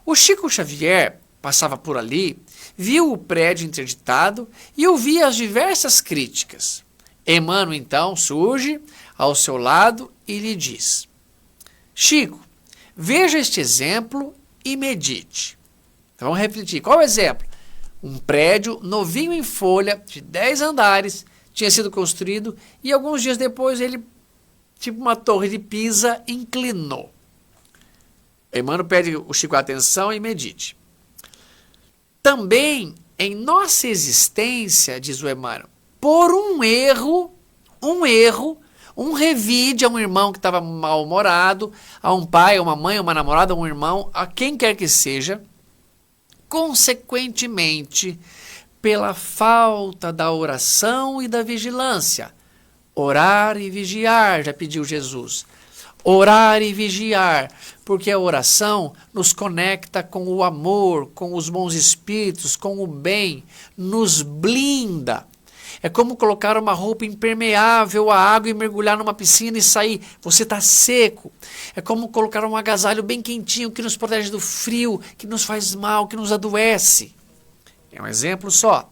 O Chico Xavier passava por ali, viu o prédio interditado e ouvia as diversas críticas. Emmanuel, então, surge ao seu lado e lhe diz: Chico, veja este exemplo e medite. Então, vamos refletir. Qual é o exemplo? Um prédio novinho em folha, de 10 andares, tinha sido construído e alguns dias depois ele, tipo uma torre de Pisa, inclinou. Emmanuel pede o Chico atenção e medite. Também em nossa existência, diz o Emmanuel, por um erro, um revide a um irmão que estava mal-humorado, a um pai, a uma mãe, a uma namorada, a um irmão, a quem quer que seja, consequentemente, pela falta da oração e da vigilância. Orar e vigiar, já pediu Jesus. Orar e vigiar, porque a oração nos conecta com o amor, com os bons espíritos, com o bem, nos blinda. É como colocar uma roupa impermeável à água e mergulhar numa piscina e sair, você está seco. É como colocar um agasalho bem quentinho que nos protege do frio, que nos faz mal, que nos adoece. É um exemplo só.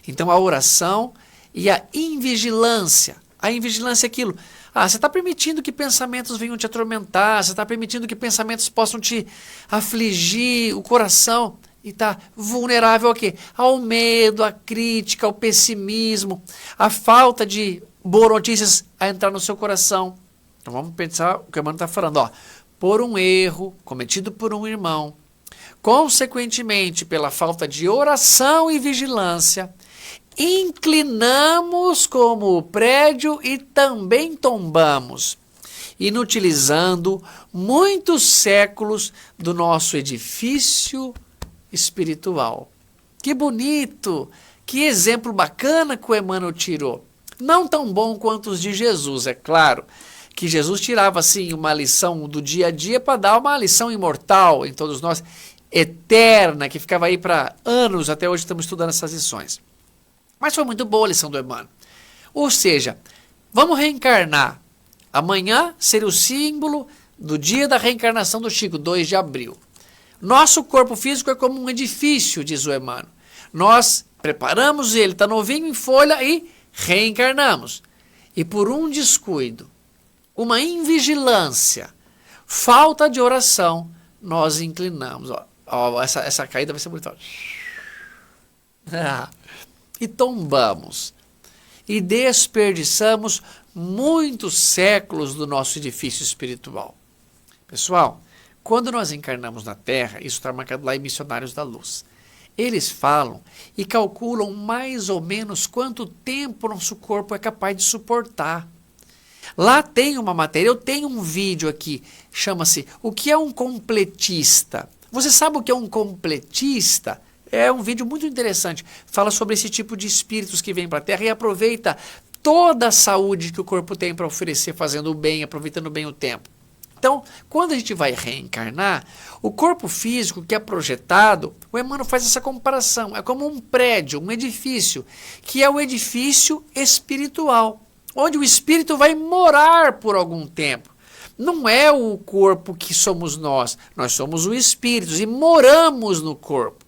Então a oração e a invigilância. A invigilância é aquilo. Você está permitindo que pensamentos venham te atormentar, você está permitindo que pensamentos possam te afligir o coração e está vulnerável ao quê? Ao medo, à crítica, ao pessimismo, à falta de boas notícias a entrar no seu coração. Então vamos pensar o que o irmão está falando. Por um erro cometido por um irmão, consequentemente pela falta de oração e vigilância, inclinamos como o prédio e também tombamos, inutilizando muitos séculos do nosso edifício espiritual. Que bonito! Que exemplo bacana que o Emmanuel tirou. Não tão bom quanto os de Jesus, é claro, que Jesus tirava assim uma lição do dia a dia para dar uma lição imortal em todos nós, eterna, que ficava aí para anos, até hoje estamos estudando essas lições. Mas foi muito boa a lição do Emmanuel. Ou seja, vamos reencarnar. Amanhã seria o símbolo do dia da reencarnação do Chico, 2 de abril. Nosso corpo físico é como um edifício, diz o Emmanuel. Nós preparamos ele, está novinho em folha e reencarnamos. E por um descuido, uma invigilância, falta de oração, nós inclinamos. Essa caída vai ser bonita. E tombamos. E desperdiçamos muitos séculos do nosso edifício espiritual. Pessoal, quando nós encarnamos na Terra, isso está marcado lá em Missionários da Luz. Eles falam e calculam mais ou menos quanto tempo nosso corpo é capaz de suportar. Lá tem uma matéria, eu tenho um vídeo aqui, chama-se O que é um completista? Você sabe o que é um completista? É um vídeo muito interessante, fala sobre esse tipo de espíritos que vêm para a Terra e aproveita toda a saúde que o corpo tem para oferecer, fazendo o bem, aproveitando bem o tempo. Então, quando a gente vai reencarnar, o corpo físico que é projetado, o Emmanuel faz essa comparação, é como um prédio, um edifício, que é o edifício espiritual, onde o espírito vai morar por algum tempo. Não é o corpo que somos nós somos o espírito e moramos no corpo.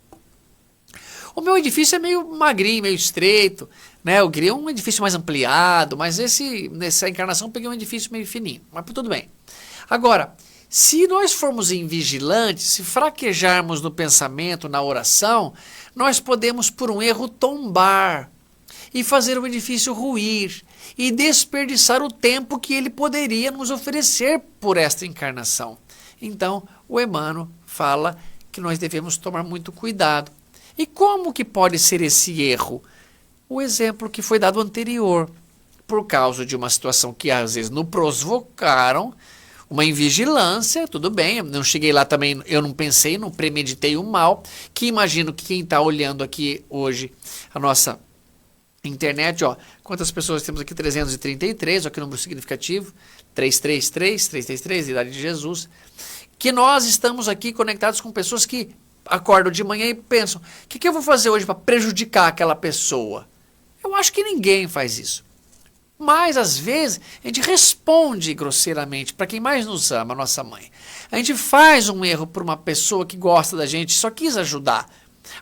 O meu edifício é meio magrinho, meio estreito, né? Eu queria um edifício mais ampliado, mas nessa encarnação eu peguei um edifício meio fininho, mas tudo bem. Agora, se nós formos invigilantes, se fraquejarmos no pensamento, na oração, nós podemos, por um erro, tombar e fazer o edifício ruir e desperdiçar o tempo que ele poderia nos oferecer por esta encarnação. Então, o Emmanuel fala que nós devemos tomar muito cuidado. E como que pode ser esse erro? O exemplo que foi dado anterior, por causa de uma situação que às vezes nos provocaram, uma invigilância, tudo bem, não cheguei lá também, eu não pensei, não premeditei o mal, que imagino que quem está olhando aqui hoje a nossa internet, quantas pessoas temos aqui? 333, que número significativo, 333, idade de Jesus, que nós estamos aqui conectados com pessoas que acordam de manhã e pensam, o que eu vou fazer hoje para prejudicar aquela pessoa? Eu acho que ninguém faz isso. Mas, às vezes, a gente responde grosseiramente para quem mais nos ama, a nossa mãe. A gente faz um erro por uma pessoa que gosta da gente, só quis ajudar.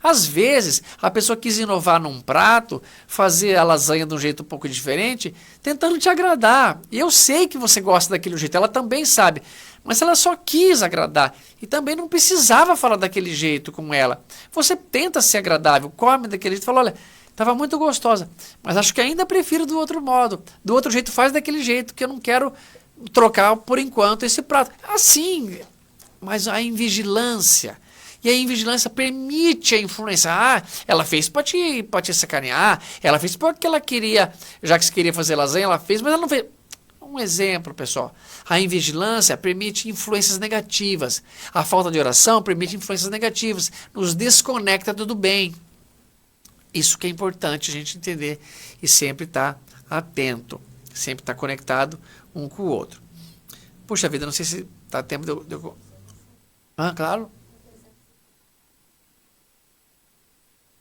Às vezes, a pessoa quis inovar num prato, fazer a lasanha de um jeito um pouco diferente, tentando te agradar. E eu sei que você gosta daquele jeito, ela também sabe. Mas ela só quis agradar. E também não precisava falar daquele jeito com ela. Você tenta ser agradável, come daquele jeito, fala, olha, estava muito gostosa, mas acho que ainda prefiro do outro modo. Do outro jeito, faz daquele jeito, que eu não quero trocar por enquanto esse prato. Assim, mas a invigilância. E a invigilância permite a influência. Ela fez para te sacanear, ela fez porque ela queria, já que você queria fazer lasanha, ela fez, mas ela não fez. Um exemplo, pessoal. A invigilância permite influências negativas. A falta de oração permite influências negativas. Nos desconecta do bem. Isso que é importante a gente entender e sempre estar atento, sempre estar conectado um com o outro. Puxa vida, não sei se tá tempo de eu... Ah, claro.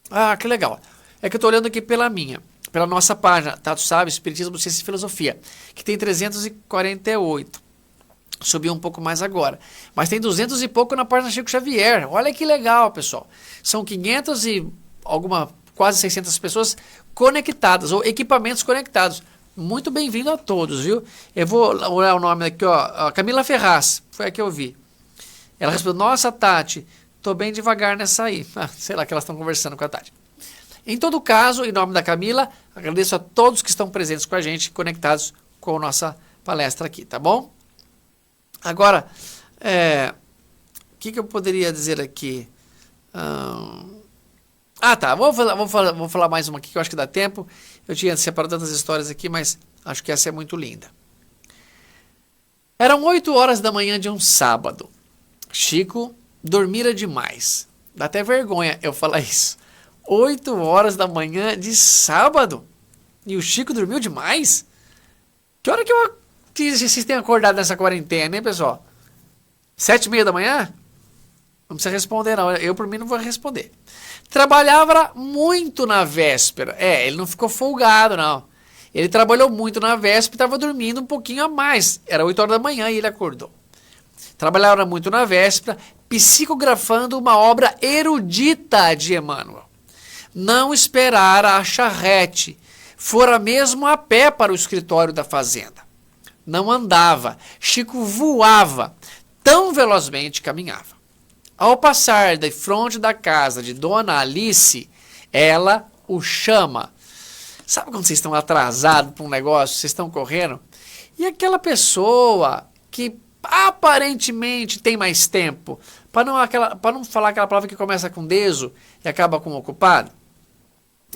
Ah, que legal. É que eu tô olhando aqui pela nossa página, Tato Sábio, Espiritismo, Ciência e Filosofia, que tem 348. Subiu um pouco mais agora. Mas tem 200 e pouco na página Chico Xavier. Olha que legal, pessoal. São 500 e quase 600 pessoas conectadas, ou equipamentos conectados. Muito bem-vindo a todos, viu? Eu vou olhar o nome aqui, ó. Camila Ferraz, foi a que eu vi. Ela respondeu, nossa, Tati, tô bem devagar nessa aí. Sei lá que elas estão conversando com a Tati. Em todo caso, em nome da Camila, agradeço a todos que estão presentes com a gente, conectados com a nossa palestra aqui, tá bom? Agora, o que eu poderia dizer aqui? Tá, vou falar mais uma aqui que eu acho que dá tempo. Eu tinha separado tantas histórias aqui, mas acho que essa é muito linda. Eram 8 horas da manhã de um sábado. Chico dormira demais. Dá até vergonha eu falar isso. 8 horas da manhã de sábado? E o Chico dormiu demais? Que hora que vocês têm acordado nessa quarentena, hein, pessoal? 7h30 da manhã? Não precisa responder, não. Eu, por mim, não vou responder. Trabalhava muito na véspera. Ele não ficou folgado, não. Ele trabalhou muito na véspera e estava dormindo um pouquinho a mais. Era 8 horas da manhã e ele acordou. Trabalhava muito na véspera, psicografando uma obra erudita de Emmanuel. Não esperara a charrete. Fora mesmo a pé para o escritório da fazenda. Não andava. Chico voava. Tão velozmente caminhava. Ao passar de frente da casa de Dona Alice, ela o chama. Sabe quando vocês estão atrasados para um negócio, vocês estão correndo? E aquela pessoa que aparentemente tem mais tempo, para não falar aquela palavra que começa com deso e acaba com ocupado?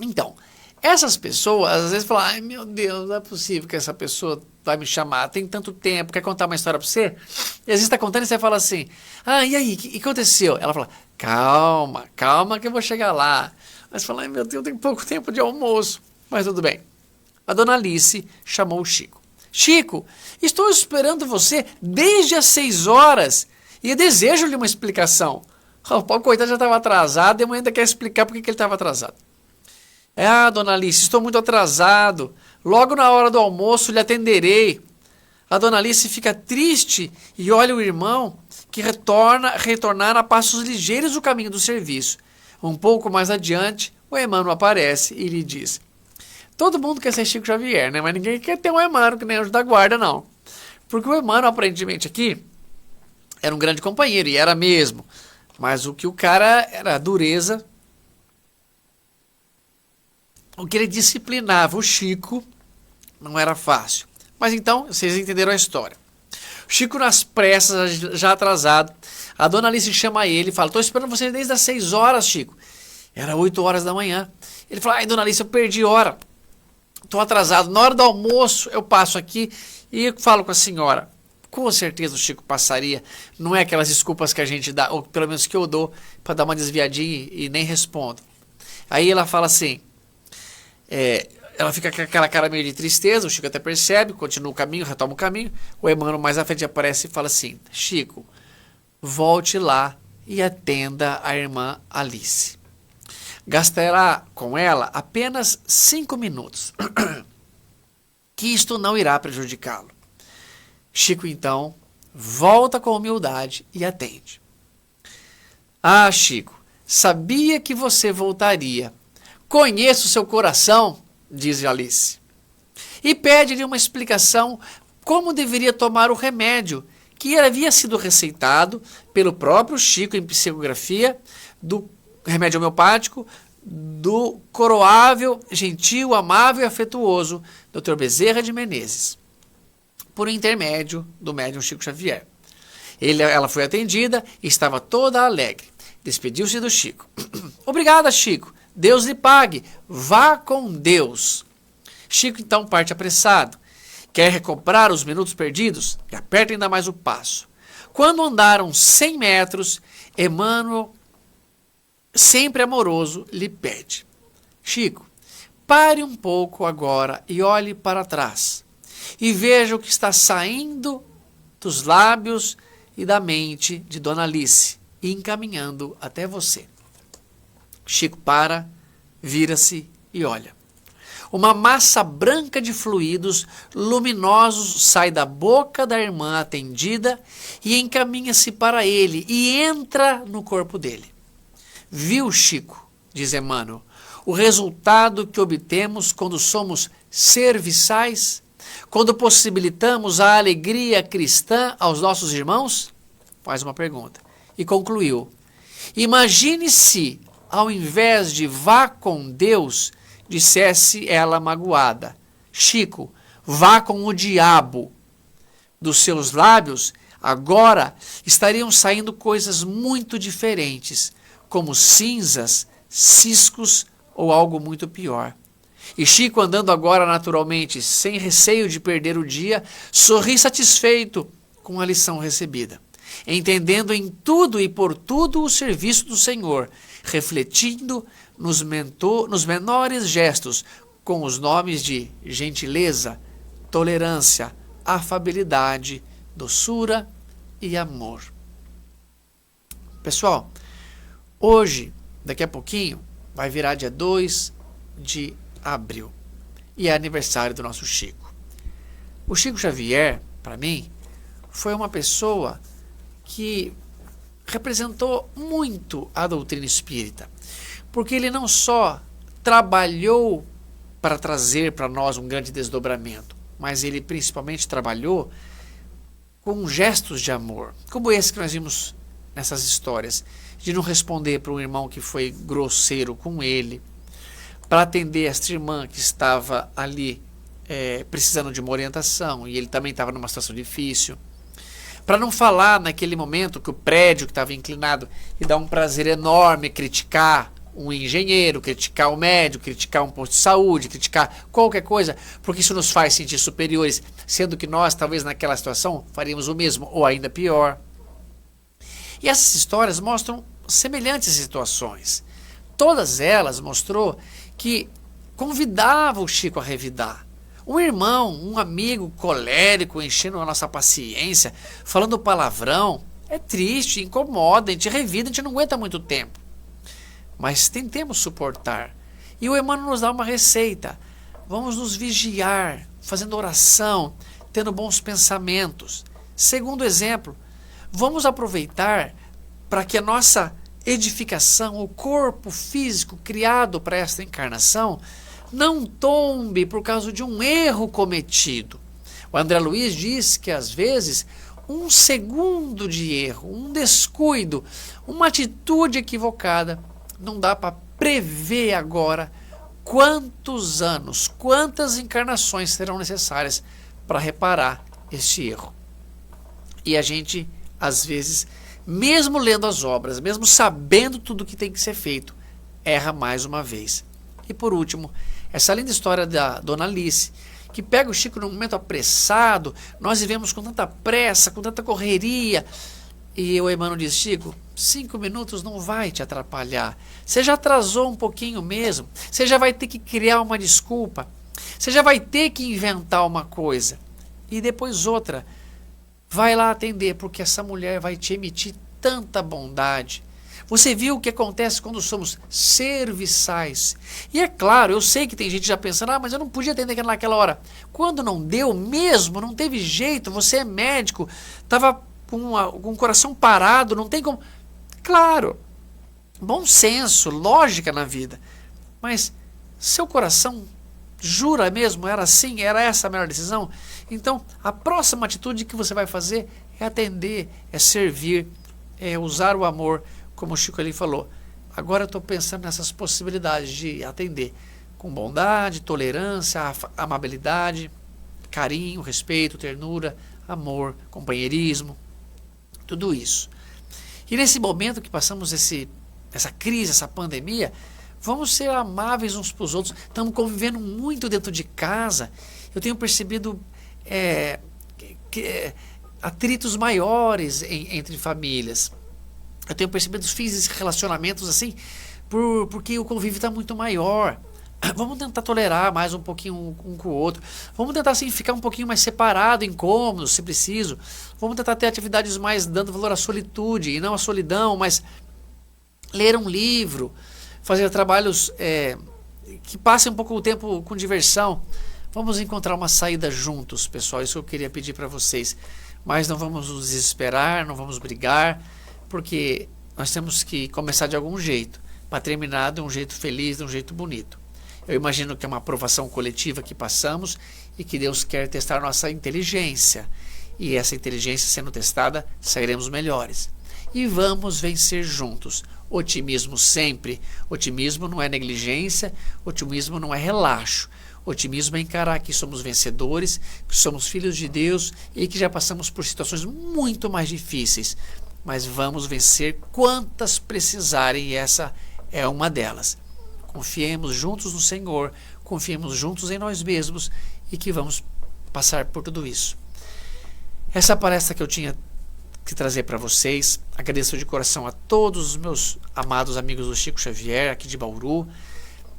Então, essas pessoas às vezes falam, ai meu Deus, não é possível que essa pessoa vai me chamar, tem tanto tempo, quer contar uma história para você? E às vezes está contando e você fala assim, e aí, o que aconteceu? Ela fala, calma que eu vou chegar lá. Mas fala, ai meu Deus, tem pouco tempo de almoço. Mas tudo bem. A Dona Alice chamou o Chico. Chico, estou esperando você desde as 6 horas e desejo-lhe uma explicação. O pobre coitado já estava atrasado e a mãe ainda quer explicar por que ele estava atrasado. Dona Alice, estou muito atrasado. Logo na hora do almoço lhe atenderei. A Dona Alice fica triste e olha o irmão que retornar a passos ligeiros o caminho do serviço. Um pouco mais adiante, o Emmanuel aparece e lhe diz, todo mundo quer ser Chico Xavier, né? Mas ninguém quer ter um Emmanuel que nem anjo da guarda, não. Porque o Emmanuel, aparentemente aqui, era um grande companheiro, e era mesmo. Mas o que o cara era dureza, o que ele disciplinava o Chico não era fácil. Mas então, vocês entenderam a história. O Chico nas pressas, já atrasado, a Dona Alice chama ele e fala, estou esperando você desde as 6 horas, Chico. Era 8 horas da manhã. Ele fala, Dona Alice, eu perdi hora. Estou atrasado. Na hora do almoço, eu passo aqui e falo com a senhora. Com certeza o Chico passaria. Não é aquelas desculpas que a gente dá, ou pelo menos que eu dou, para dar uma desviadinha e nem respondo. Aí ela fala assim, ela fica com aquela cara meio de tristeza, o Chico até percebe, continua o caminho, retoma o caminho. O Emmanuel mais à frente aparece e fala assim, Chico, volte lá e atenda a irmã Alice. Gastará com ela apenas 5 minutos, que isto não irá prejudicá-lo. Chico, então, volta com humildade e atende. Chico, sabia que você voltaria. Conheço seu coração, diz Alice. E pede-lhe uma explicação como deveria tomar o remédio, que havia sido receitado pelo próprio Chico em psicografia, do remédio homeopático, do coroável, gentil, amável e afetuoso Dr. Bezerra de Menezes, por intermédio do médium Chico Xavier. Ela foi atendida e estava toda alegre. Despediu-se do Chico. Obrigada, Chico. Deus lhe pague. Vá com Deus. Chico então parte apressado. Quer recomprar os minutos perdidos? E aperta ainda mais o passo. Quando andaram 100 metros, Emmanuel, sempre amoroso, lhe pede, Chico, pare um pouco agora e olhe para trás. E veja o que está saindo dos lábios e da mente de Dona Alice, e encaminhando até você. Chico para, vira-se e olha. Uma massa branca de fluidos luminosos sai da boca da irmã atendida e encaminha-se para ele e entra no corpo dele. Viu, Chico, diz Emmanuel, o resultado que obtemos quando somos serviçais, quando possibilitamos a alegria cristã aos nossos irmãos? Faz uma pergunta. E concluiu, imagine se, ao invés de vá com Deus, dissesse ela magoada, Chico, vá com o diabo. Dos seus lábios, agora, estariam saindo coisas muito diferentes, como cinzas, ciscos ou algo muito pior. E Chico, andando agora naturalmente, sem receio de perder o dia, sorri satisfeito com a lição recebida, entendendo em tudo e por tudo o serviço do Senhor, refletindo nos menores gestos, com os nomes de gentileza, tolerância, afabilidade, doçura e amor. Pessoal, hoje, daqui a pouquinho, vai virar dia 2 de abril e é aniversário do nosso Chico. O Chico Xavier, para mim, foi uma pessoa que representou muito a doutrina espírita, porque ele não só trabalhou para trazer para nós um grande desdobramento, mas ele principalmente trabalhou com gestos de amor, como esse que nós vimos nessas histórias, de não responder para um irmão que foi grosseiro com ele, para atender esta irmã que estava ali precisando de uma orientação, e ele também estava numa situação difícil, para não falar naquele momento que o prédio que estava inclinado e dá um prazer enorme criticar um engenheiro, criticar o médico, criticar um posto de saúde, criticar qualquer coisa, porque isso nos faz sentir superiores, sendo que nós, talvez naquela situação, faríamos o mesmo, ou ainda pior. E essas histórias mostram semelhantes situações. Todas elas mostrou que convidava o Chico a revidar. Um irmão, um amigo colérico, enchendo a nossa paciência, falando palavrão, é triste, incomoda, a gente revida, a gente não aguenta muito tempo. Mas tentemos suportar. E o Emmanuel nos dá uma receita. Vamos nos vigiar, fazendo oração, tendo bons pensamentos. Segundo exemplo, vamos aproveitar para que a nossa edificação, o corpo físico criado para esta encarnação, não tombe por causa de um erro cometido. O André Luiz diz que às vezes um segundo de erro, um descuido, uma atitude equivocada, não dá para prever agora quantos anos, quantas encarnações serão necessárias para reparar este erro. E a gente, às vezes, mesmo lendo as obras, mesmo sabendo tudo que tem que ser feito, erra mais uma vez. E por último, essa linda história da Dona Alice, que pega o Chico num momento apressado, nós vivemos com tanta pressa, com tanta correria, e o Emmanuel diz, Chico, 5 minutos não vai te atrapalhar, você já atrasou um pouquinho mesmo, você já vai ter que criar uma desculpa, você já vai ter que inventar uma coisa, e depois outra, vai lá atender, porque essa mulher vai te emitir tanta bondade. Você viu o que acontece quando somos serviçais. E é claro, eu sei que tem gente já pensando, mas eu não podia atender naquela hora. Quando não deu mesmo, não teve jeito, você é médico, estava com o coração parado, não tem como... Claro, bom senso, lógica na vida. Mas seu coração jura mesmo, era assim, era essa a melhor decisão? Então, a próxima atitude que você vai fazer é atender, é servir, é usar o amor, como o Chico ali falou. Agora eu estou pensando nessas possibilidades de atender com bondade, tolerância, amabilidade, carinho, respeito, ternura, amor, companheirismo, tudo isso. E nesse momento que passamos essa crise, essa pandemia, vamos ser amáveis uns para os outros. Estamos convivendo muito dentro de casa. Eu tenho percebido atritos maiores entre famílias. Eu tenho percebido fins de relacionamentos assim, porque o convívio está muito maior. Vamos tentar tolerar mais um pouquinho um com o outro. Vamos tentar assim, ficar um pouquinho mais separado, em cômodos, se preciso. Vamos tentar ter atividades mais dando valor à solitude e não à solidão, mas ler um livro, fazer trabalhos que passem um pouco o tempo com diversão. Vamos encontrar uma saída juntos, pessoal. Isso eu queria pedir para vocês. Mas não vamos nos desesperar, não vamos brigar, porque nós temos que começar de algum jeito, para terminar de um jeito feliz, de um jeito bonito. Eu imagino que é uma aprovação coletiva que passamos e que Deus quer testar nossa inteligência. E essa inteligência sendo testada, sairemos melhores. E vamos vencer juntos. Otimismo sempre. Otimismo não é negligência, otimismo não é relaxo. Otimismo é encarar que somos vencedores, que somos filhos de Deus e que já passamos por situações muito mais difíceis. Mas vamos vencer quantas precisarem e essa é uma delas. Confiemos juntos no Senhor, confiemos juntos em nós mesmos e que vamos passar por tudo isso. Essa palestra que eu tinha que trazer para vocês, agradeço de coração a todos os meus amados amigos do Chico Xavier, aqui de Bauru.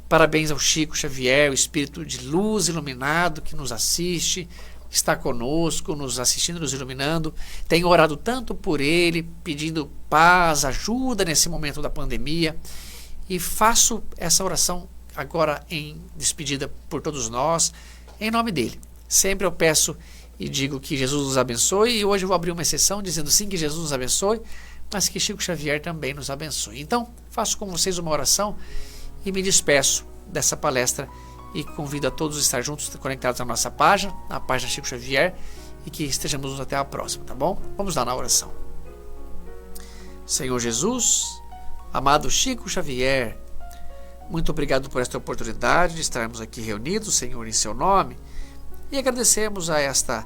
Parabéns ao Chico Xavier, o espírito de luz iluminado que nos assiste, está conosco, nos assistindo, nos iluminando. Tenho orado tanto por ele, pedindo paz, ajuda nesse momento da pandemia. E faço essa oração agora em despedida por todos nós, em nome dele. Sempre eu peço e digo que Jesus nos abençoe, e hoje eu vou abrir uma exceção dizendo sim que Jesus nos abençoe, mas que Chico Xavier também nos abençoe. Então, faço com vocês uma oração e me despeço dessa palestra e convido a todos a estar juntos, conectados à nossa página, na página Chico Xavier, e que estejamos juntos até a próxima, tá bom? Vamos lá na oração. Senhor Jesus, amado Chico Xavier, muito obrigado por esta oportunidade de estarmos aqui reunidos, Senhor, em seu nome, e agradecemos a esta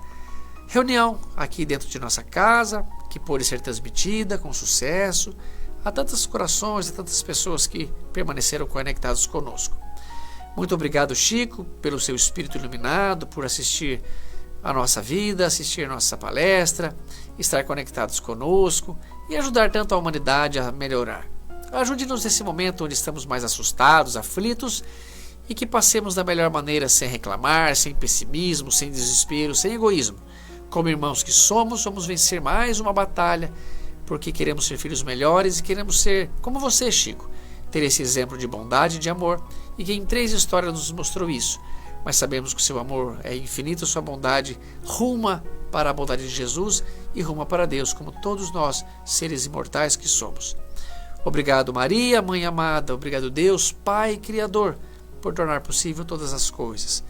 reunião aqui dentro de nossa casa, que pôde ser transmitida com sucesso a tantos corações, a tantas pessoas que permaneceram conectados conosco. Muito obrigado, Chico, pelo seu espírito iluminado, por assistir a nossa vida, assistir a nossa palestra, estar conectados conosco e ajudar tanto a humanidade a melhorar. Ajude-nos nesse momento onde estamos mais assustados, aflitos, e que passemos da melhor maneira, sem reclamar, sem pessimismo, sem desespero, sem egoísmo. Como irmãos que somos, vamos vencer mais uma batalha, porque queremos ser filhos melhores e queremos ser como você, Chico. Ter esse exemplo de bondade e de amor, e que em 3 histórias nos mostrou isso. Mas sabemos que o seu amor é infinito, sua bondade ruma para a bondade de Jesus e ruma para Deus, como todos nós, seres imortais que somos. Obrigado, Maria, Mãe amada. Obrigado, Deus, Pai Criador, por tornar possível todas as coisas.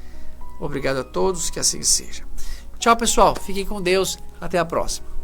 Obrigado a todos, que assim seja. Tchau, pessoal. Fiquem com Deus. Até a próxima.